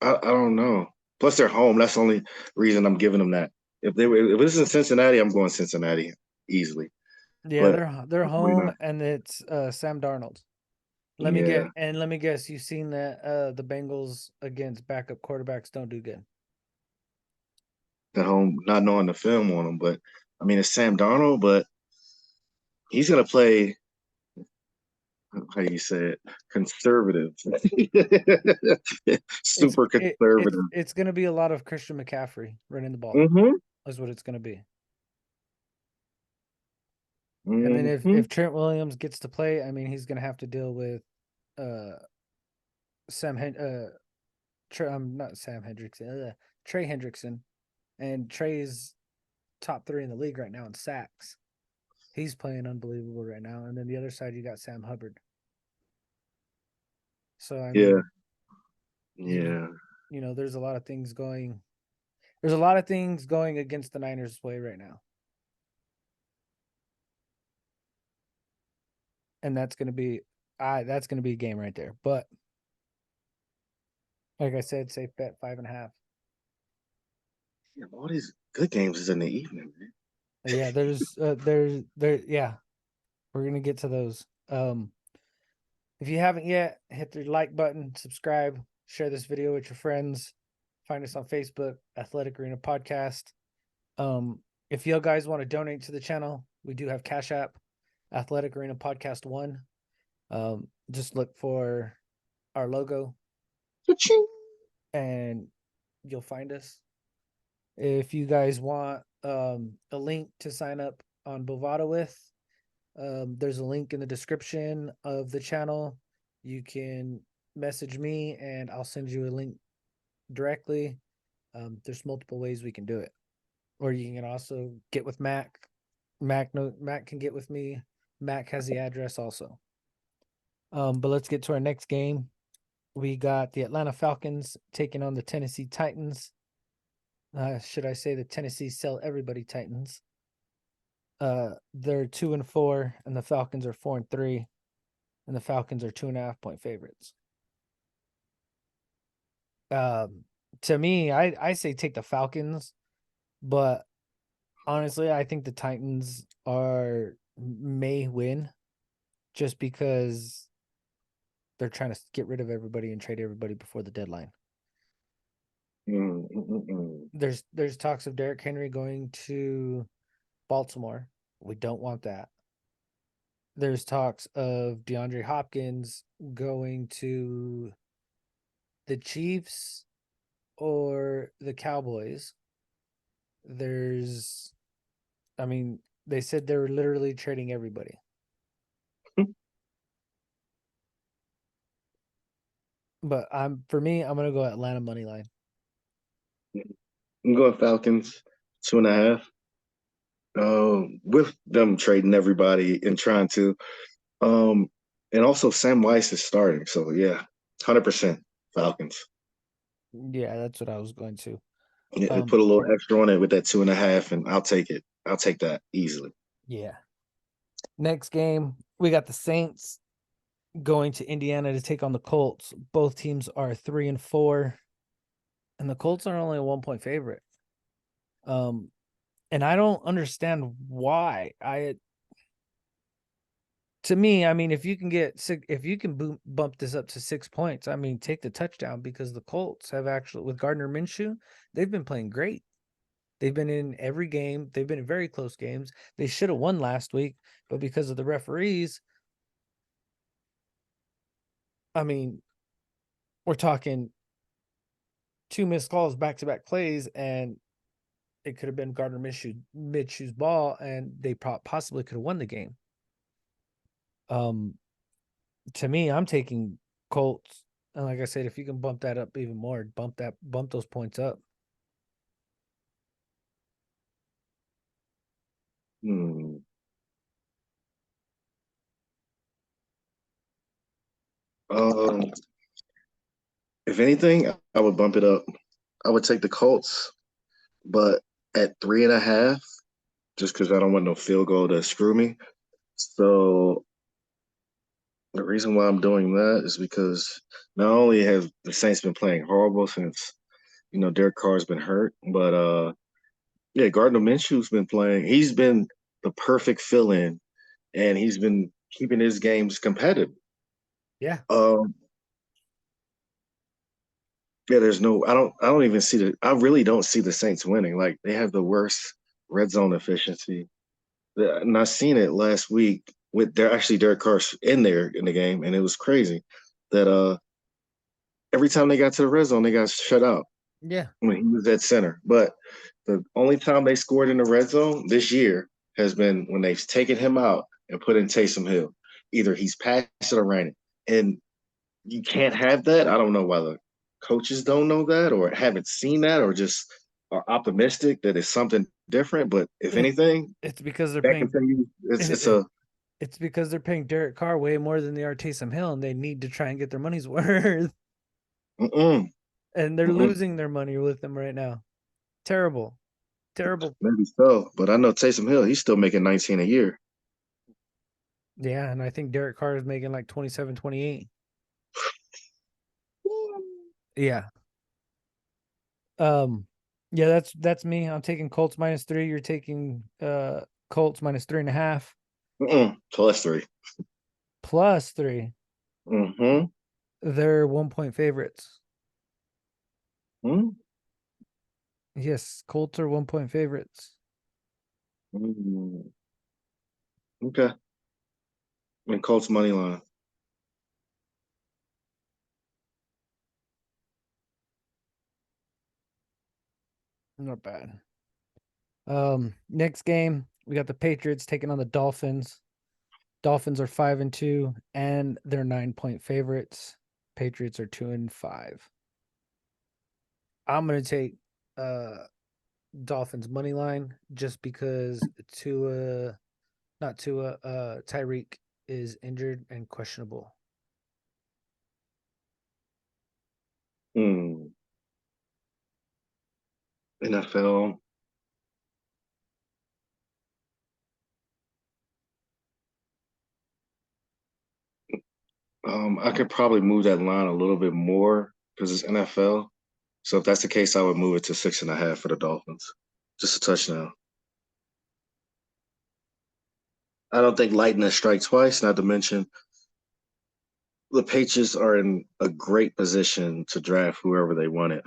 I don't know. Plus, they're home. That's the only reason I'm giving them that. If this is in Cincinnati, I'm going Cincinnati easily. Yeah, But they're home, and it's Sam Darnold. Let me guess, you've seen that the Bengals against backup quarterbacks don't do good. at home, not knowing the film on him, but I mean it's Sam Darnold, but he's gonna play. How do you say it? Conservative, super conservative. It's going to be a lot of Christian McCaffrey running the ball. Mm-hmm. Is what it's going to be. Mm-hmm. And then if Trent Williams gets to play, he's going to have to deal with not Sam Hendrickson, Trey Hendrickson, and Trey's top 3 in the league right now in sacks. He's playing unbelievable right now. And then the other side, you got Sam Hubbard. So yeah. There's a lot of things going. There's a lot of things going against the Niners' way right now. And that's going to be a game right there. But like I said, safe bet 5.5. Yeah, all these good games is in the evening, man. Yeah, yeah. We're gonna get to those. If you haven't yet, hit the like button, subscribe, share this video with your friends. Find us on Facebook, Athletic Arena Podcast. If you guys want to donate to the channel, we do have Cash App, Athletic Arena Podcast 1. Just look for our logo and you'll find us. If you guys want a link to sign up on Bovada with, there's a link in the description of the channel. You can message me and I'll send you a link directly. There's multiple ways we can do it. Or you can also get with Mac. Mac can get with me. Mac has the address also. But let's get to our next game. We got the Atlanta Falcons taking on the Tennessee Titans. Should I say the Tennessee Sell Everybody Titans? They're 2-4, and the Falcons are 4-3, and the Falcons are 2.5-point favorites. To me, I say take the Falcons, but honestly, I think the Titans may win, just because they're trying to get rid of everybody and trade everybody before the deadline. There's talks of Derrick Henry going to Baltimore. We don't want that. There's talks of DeAndre Hopkins going to the Chiefs or the Cowboys. They said they were literally trading everybody. But I'm gonna go Atlanta money line. I'm going Falcons 2.5. With them trading everybody and trying to, and also Sam Weiss is starting, so yeah, 100% Falcons. Yeah, that's what I was going to. Yeah, put a little extra on it with that 2.5, and I'll take it. I'll take that easily. Yeah. Next game, we got the Saints going to Indiana to take on the Colts. Both teams are 3-4, and the Colts are only a 1-point favorite. And I don't understand why. To me, I mean, if you can bump this up to 6 points, I mean, take the touchdown, because the Colts have actually, with Gardner Minshew, they've been playing great. They've been in every game. They've been in very close games. They should have won last week, but because of the referees, I mean, we're talking 2 missed calls, back-to-back plays, and it could have been Gardner Minshew's ball, and they possibly could have won the game. To me, I'm taking Colts, and like I said, if you can bump that up even more, bump those points up. Hmm. Um, if anything, I would bump it up. I would take the Colts, but at 3.5, just because I don't want no field goal to screw me. So the reason why I'm doing that is because not only have the Saints been playing horrible since Derek Carr's been hurt, but yeah, Gardner Minshew's been playing. He's been the perfect fill-in, and he's been keeping his games competitive. Yeah. Yeah, I don't even see I really don't see the Saints winning. Like, they have the worst red zone efficiency. And I seen it last week with Derek Carr in there in the game, and it was crazy that every time they got to the red zone, they got shut out Yeah. when he was at center. But the only time they scored in the red zone this year has been when they've taken him out and put in Taysom Hill. Either he's passed it or ran it. And you can't have that. I don't know why the coaches don't know that or haven't seen that or just are optimistic that it's something different. But if anything, It's because they're that paying continues. it's because they're paying Derek Carr way more than they are Taysom Hill, and they need to try and get their money's worth. Mm-mm, And they're mm-mm, losing their money with them right now. Terrible. Terrible. maybe so. But I know Taysom Hill, he's still making 19 a year. Yeah, and I think Derek Carr is making like 27, 28. Yeah. Um, yeah, that's me. I'm taking Colts -3. You're taking Colts -3.5. +3. +3. Mm-hmm. They're 1-point favorites. Mm-hmm. Yes, Colts are 1-point favorites. Mm-hmm. Okay. And Colts money line. Not bad. Next game, we got the Patriots taking on the Dolphins. Dolphins are 5-2, and they're 9-point favorites. Patriots are 2-5. I'm gonna take Dolphins money line just because Tyreek is injured and questionable. Hmm. NFL. I could probably move that line a little bit more because it's NFL. So if that's the case, I would move it to 6.5 for the Dolphins. Just a touchdown. I don't think lightning strike twice, not to mention the Patriots are in a great position to draft whoever they wanted.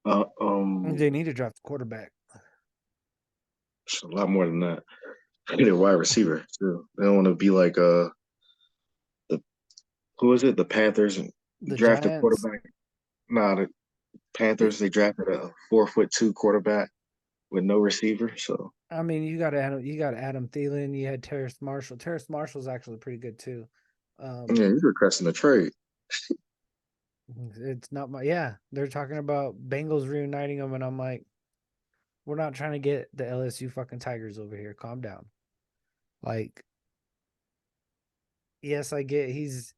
Uh, um, They need to draft the quarterback. a lot more than that. They need a wide receiver too. They don't want to be like the who is it? The Panthers and The draft a Giants. quarterback. Nah, the Panthers they drafted a 4'2" quarterback with no receiver. So I mean, you got Adam Thielen. You had Terrace Marshall. Terrace Marshall's actually pretty good too. yeah, he's requesting a trade. It's not my yeah. They're talking about Bengals reuniting them, and I'm like, we're not trying to get the LSU fucking Tigers over here. Calm down. Like, yes, I get he's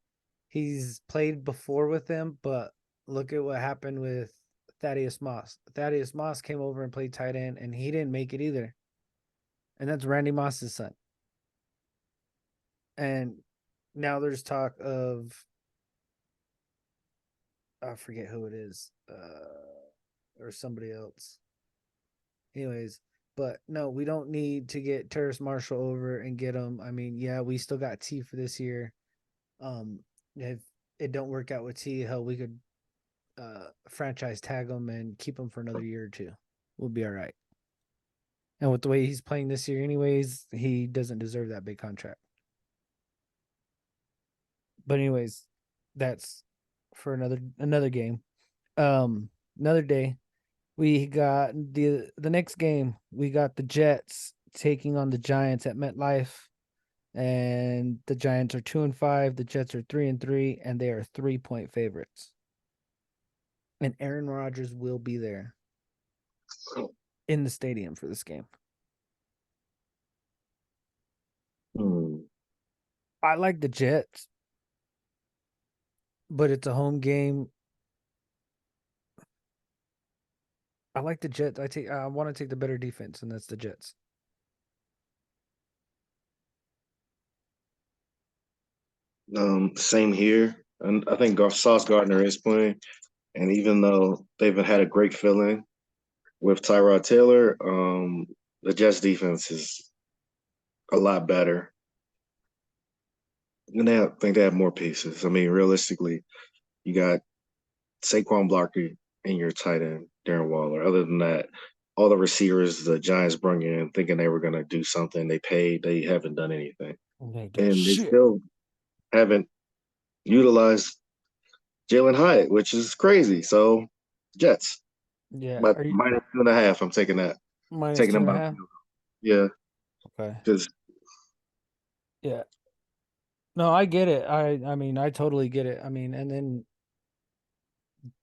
played before with them, but look at what happened with Thaddeus Moss. Thaddeus Moss came over and played tight end, and he didn't make it either. And that's Randy Moss's son. And now there's talk of I forget who it is, or somebody else. Anyways, but no, we don't need to get Terrace Marshall over and get him. I mean, yeah, we still got T for this year. If it don't work out with T, hell, we could franchise tag him and keep him for another year or two. We'll be all right. And with the way he's playing this year, anyways, he doesn't deserve that big contract. But anyways, that's for another game. Another day. We got the next game. We got the Jets taking on the Giants at MetLife, and the Giants are 2-5. The Jets are 3-3, and they are 3-point favorites. And Aaron Rodgers will be there in the stadium for this game. I like the Jets, but it's a home game. I like the Jets. I want to take the better defense, and that's the Jets. Same here. And I think Sauce Gardner is playing. And even though they've had a great feeling with Tyrod Taylor, the Jets defense is a lot better. And I think they have more pieces. I mean, realistically, you got Saquon Barkley and your tight end, Darren Waller. Other than that, all the receivers the Giants brought in thinking they were going to do something. They paid. They haven't done anything. And they still haven't utilized Jalen Hyatt, which is crazy. So, Jets. Yeah. But -2.5, I'm taking that. Taking them by. Yeah. Okay. Because yeah. No, I get it. I mean, I totally get it. I mean, and then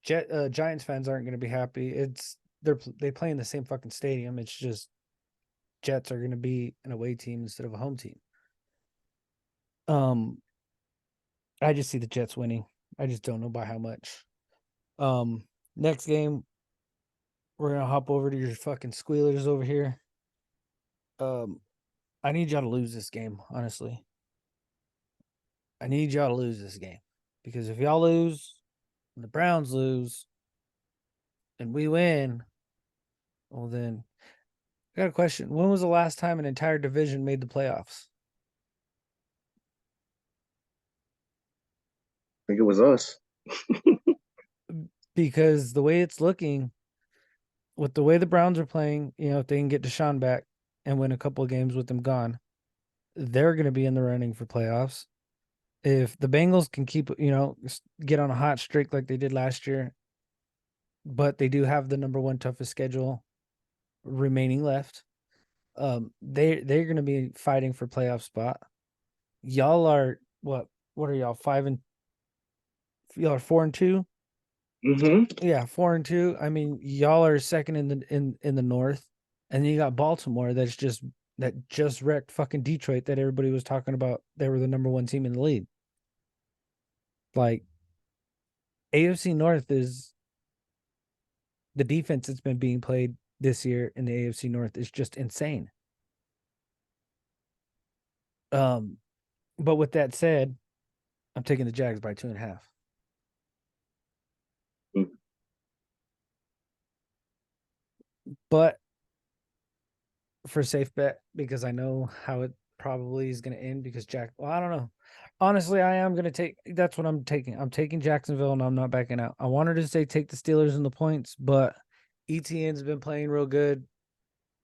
Giants fans aren't going to be happy. They play in the same fucking stadium. It's just Jets are going to be an away team instead of a home team. I just see the Jets winning. I just don't know by how much. Next game, we're gonna hop over to your fucking squealers over here. I need y'all to lose this game, honestly. I need y'all to lose this game. Because if y'all lose, and the Browns lose, and we win, well then I got a question. When was the last time an entire division made the playoffs? I think it was us. Because the way it's looking, with the way the Browns are playing, if they can get Deshaun back and win a couple of games with them gone, they're going to be in the running for playoffs. If the Bengals can keep, get on a hot streak like they did last year, but they do have the number one toughest schedule remaining left, they're going to be fighting for playoff spot. Y'all are what are y'all y'all are 4-2? Mm-hmm. Yeah, 4-2. I mean, y'all are second in the North, and then you got Baltimore that just wrecked fucking Detroit that everybody was talking about. They were the number one team in the league. Like, AFC North is the defense that's been being played this year in the AFC North is just insane. But with that said, I'm taking the Jags by 2.5. But for a safe bet, because I know how it probably is going to end, because I don't know. Honestly, I am going to that's what I'm taking. I'm taking Jacksonville, and I'm not backing out. I wanted to say take the Steelers and the points, but ETN's been playing real good.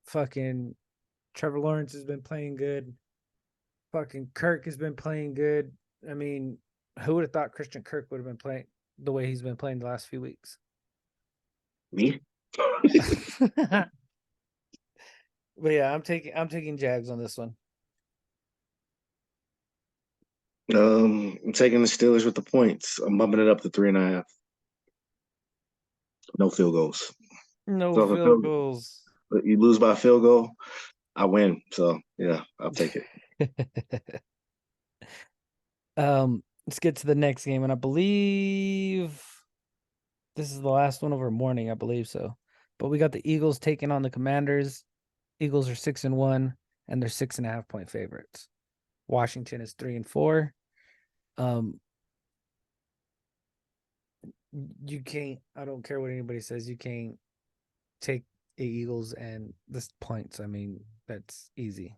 Fucking Trevor Lawrence has been playing good. Fucking Kirk has been playing good. I mean, who would have thought Christian Kirk would have been playing the way he's been playing the last few weeks? Me? But yeah, I'm taking Jags on this one. I'm taking the Steelers with the points. I'm bumping it up to 3.5. No field goals. No field goals. You lose by a field goal, I win. So yeah, I'll take it. Let's get to the next game, and I believe This is the last one of our morning, I believe so. But we got the Eagles taking on the Commanders. Eagles are 6-1, and they're 6.5-point favorites. Washington is 3-4. You can't. I don't care what anybody says. You can't take the Eagles and the points. I mean, that's easy.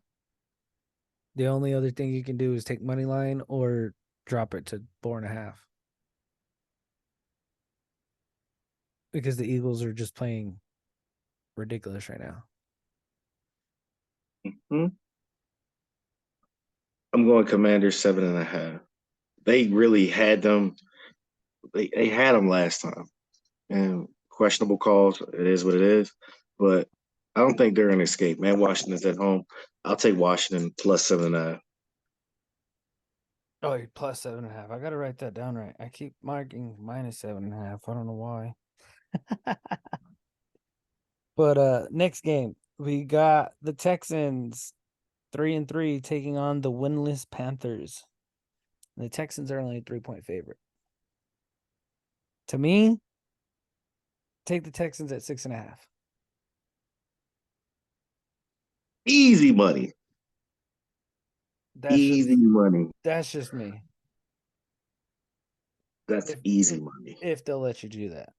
The only other thing you can do is take money line or drop it to 4.5. Because the Eagles are just playing ridiculous right now. Hmm. I'm going Commanders 7.5. They really had them. They had them last time, and questionable calls. It is what it is, but I don't think they're an escape. Man, Washington's at home. I'll take Washington plus 7.5. Oh, plus 7.5. I gotta write that down right. I keep marking minus 7.5. I don't know why. But next game we got the Texans 3-3 taking on the winless Panthers. The Texans are only a 3-point favorite. To me, take the Texans at 6.5. Easy money. That's Easy just money. that's just me. That's If easy if money. if they'll let you do that.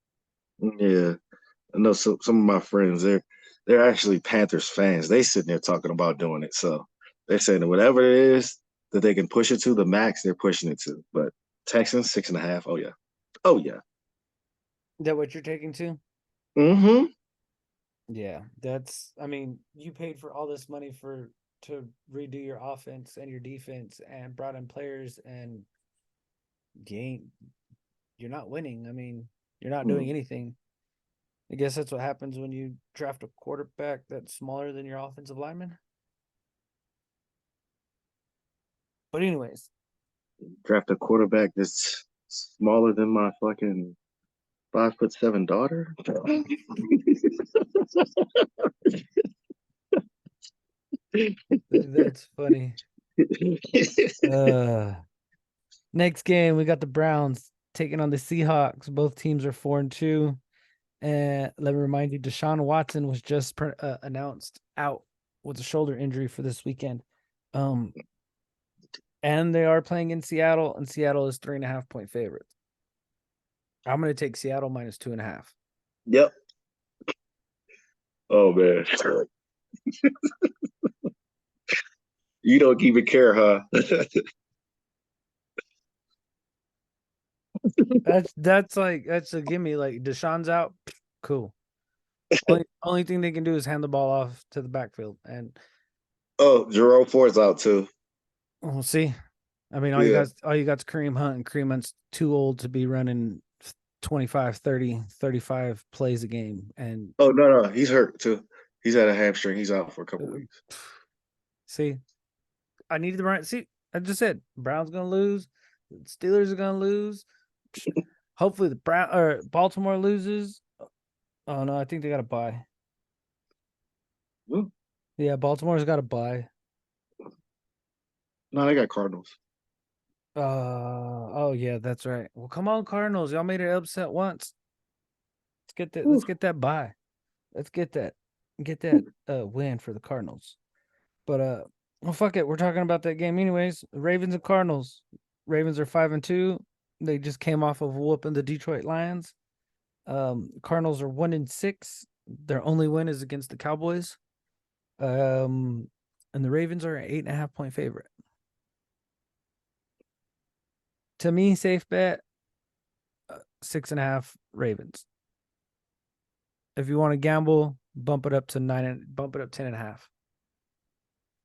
Yeah. I know some of my friends, they're actually Panthers fans. They sitting there talking about doing it. So they're saying that whatever it is that they can push it to the max, they're pushing it to. But Texans 6.5. Oh yeah. Oh yeah. Is that what you're taking too? Mm-hmm. Yeah, that's. I mean, you paid for all this money to redo your offense and your defense and brought in players, and you ain't. You're not winning. I mean, you're not doing anything. I guess that's what happens when you draft a quarterback that's smaller than your offensive lineman. But anyways, Draft a quarterback that's smaller than my fucking 5'7" daughter. that's funny. Uh, next game we got the Browns taking on the Seahawks. Both teams are 4-2. And let me remind you, Deshaun Watson was just announced out with a shoulder injury for this weekend. And they are playing in Seattle, and Seattle is 3.5-point favorites. I'm going to take Seattle minus 2.5. Yep. Oh man. You don't even care, huh? That's a gimme. Like Deshaun's out, cool. Only thing they can do is hand the ball off to the backfield, and Oh, Jerome Ford's out too. we'll see. I mean, Yeah. all you got's Kareem Hunt, and Kareem Hunt's too old to be running 25, 30, 35 plays a game. And Oh no, he's hurt too. He's had a hamstring. He's out for a couple weeks. see, I needed the right. See, I just said Browns gonna lose, Steelers are gonna lose. Hopefully, the Brown or Baltimore loses. Oh no, I think they got to buy. Ooh. Yeah, Baltimore's got to buy. No, they got Cardinals. Oh yeah, that's right. Well, come on, Cardinals, y'all made it upset once. Let's get that. Ooh. Let's get that buy. Let's get that win for the Cardinals. But well, fuck it. We're talking about that game anyways. Ravens and Cardinals. Ravens are 5-2. They just came off of whooping the Detroit Lions. Cardinals are 1-6. Their only win is against the Cowboys. And the Ravens are an 8.5-point favorite. To me, safe bet 6.5 Ravens. If you want to gamble, bump it up to 9 and bump it up 10.5.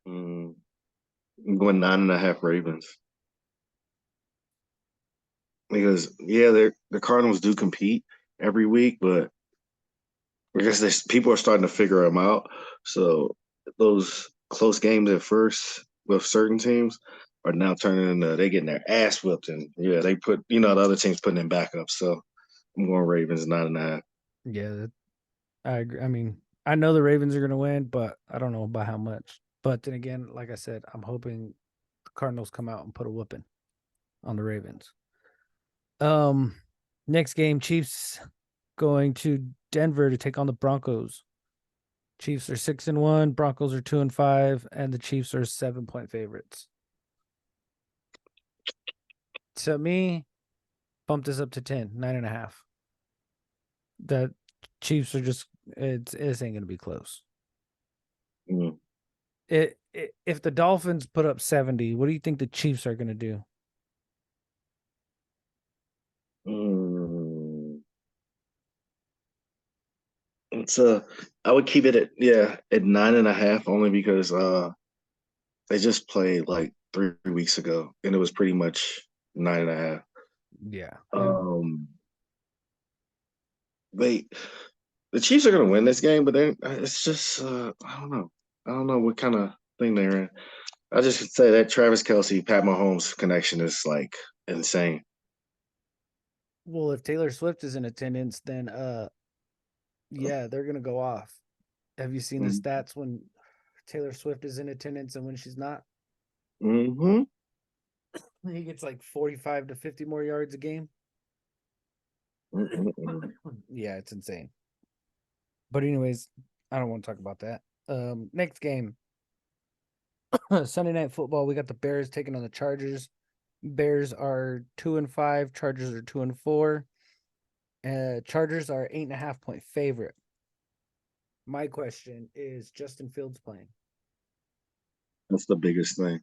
I'm going 9.5 Ravens. Because yeah, the Cardinals do compete every week, but I guess people are starting to figure them out. So those close games at first with certain teams are now turning into they getting their ass whipped, and yeah, they put the other teams putting in backup. So I'm going Ravens 9.5. Yeah, I agree. I mean, I know the Ravens are going to win, but I don't know by how much. But then again, like I said, I'm hoping the Cardinals come out and put a whooping on the Ravens. Um, next game, Chiefs going to Denver to take on the Broncos. Chiefs are 6-1, Broncos are 2-5, and the Chiefs are 7-point favorites. To me, bump this up to 10, 9.5. The Chiefs are just it ain't gonna be close. Mm. If the Dolphins put up 70, what do you think the Chiefs are gonna do? Mm. It's I would keep it at 9.5 only because they just played like 3 weeks ago and it was pretty much 9.5. Yeah. They the Chiefs are gonna win this game, but then it's just I don't know. I don't know what kind of thing they're in. I just could say that Travis Kelce, Pat Mahomes connection is like insane. Well, if Taylor Swift is in attendance, then yeah, they're gonna go off. Have you seen the Mm-hmm. stats when Taylor Swift is in attendance and when she's not? Mm-hmm. He gets like 45 to 50 more yards a game. Mm-hmm. Yeah, it's insane. But anyways, I don't want to talk about that. Next game. Sunday night football, we got the Bears taking on the Chargers. Bears are 2-5, Chargers are 2-4. Chargers are 8.5-point favorite. My question is Justin Fields playing? That's the biggest thing.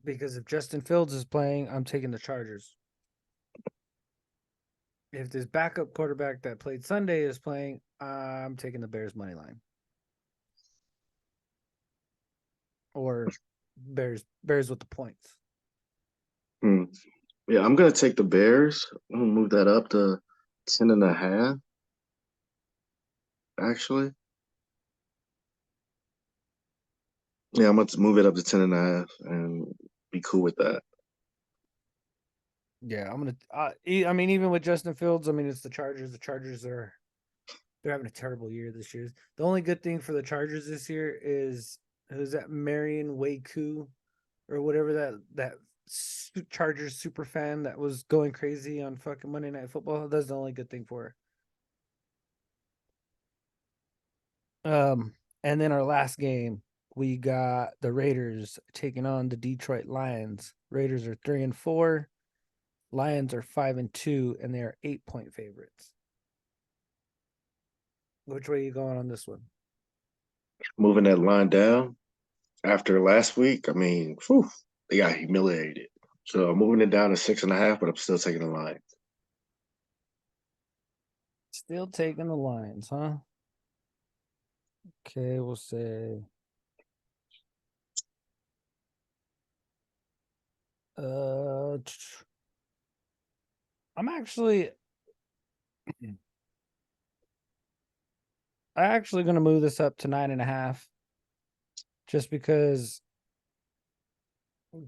Because if Justin Fields is playing, I'm taking the Chargers. If this backup quarterback that played Sunday is playing, I'm taking the Bears money line. Or Bears with the points. Yeah, I'm gonna take the Bears. I'm gonna move that up to 10.5. Actually, yeah, I'm gonna move it up to 10.5 and be cool with that. Yeah, I'm gonna. I mean, even with Justin Fields, I mean, it's the Chargers. The Chargers they're having a terrible year this year. The only good thing for the Chargers this year is who's that Marion Waku or whatever that Chargers super fan that was going crazy on fucking Monday Night Football. That's the only good thing for her. And then our last game, we got the Raiders taking on the Detroit Lions. Raiders are 3-4. Lions are 5-2, and they are 8-point favorites. Which way are you going on this one? Moving that line down after last week, I mean, whew, they got humiliated. So I'm moving it down to 6.5, but I'm still taking the line. Still taking the Lions, huh? Okay, we'll say I'm actually gonna move this up to 9.5 just because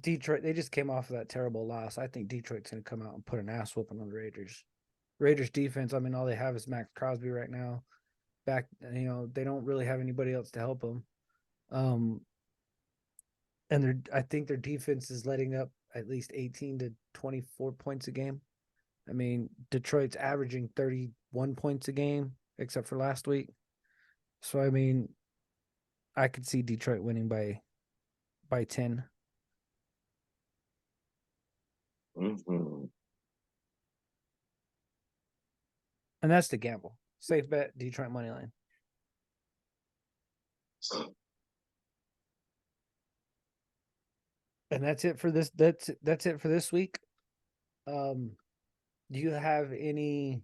Detroit, they just came off of that terrible loss. I think Detroit's gonna come out and put an ass whooping on the Raiders. Raiders defense, I mean, all they have is Max Crosby right now. They don't really have anybody else to help them. And I think their defense is letting up at least 18 to 24 points a game. I mean, Detroit's averaging 31 points a game, except for last week. So I mean, I could see Detroit winning by 10. Mm-hmm. And that's the gamble. Safe bet, Detroit money line. And that's it for this. That's it for this week. Do you have any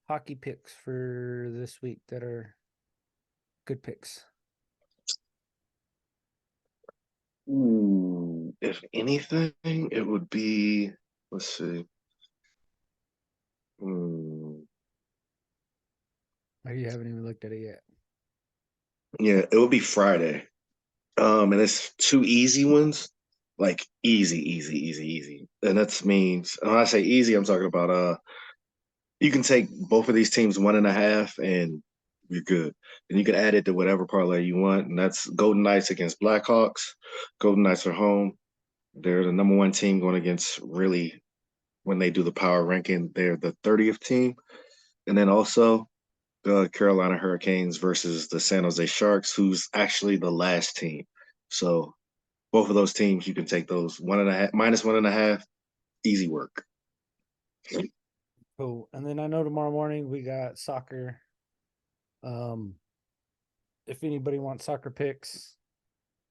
hockey picks for this week that are good picks? If anything, it would be, let's see. Or you haven't even looked at it yet? Yeah, it would be Friday. And it's two easy ones, like easy, easy, easy, easy. And that means when I say easy, I'm talking about you can take both of these teams 1.5 and you're good. And you can add it to whatever parlay you want. And that's Golden Knights against Blackhawks. Golden Knights are home. They're the number one team going against really when they do the power ranking, they're the 30th team. And then also the Carolina Hurricanes versus the San Jose Sharks, who's actually the last team. So both of those teams, you can take those 1.5 minus 1.5, easy work. Cool. And then I know tomorrow morning we got soccer. If anybody wants soccer picks,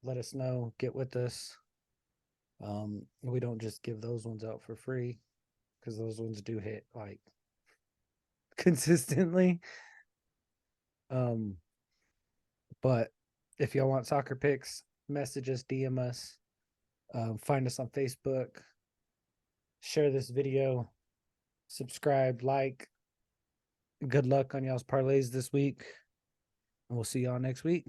let us know. Get with us. We don't just give those ones out for free because those ones do hit like consistently. But if y'all want soccer picks, message us, DM us, find us on Facebook, share this video, subscribe, like. Good luck on y'all's parlays this week, and we'll see y'all next week.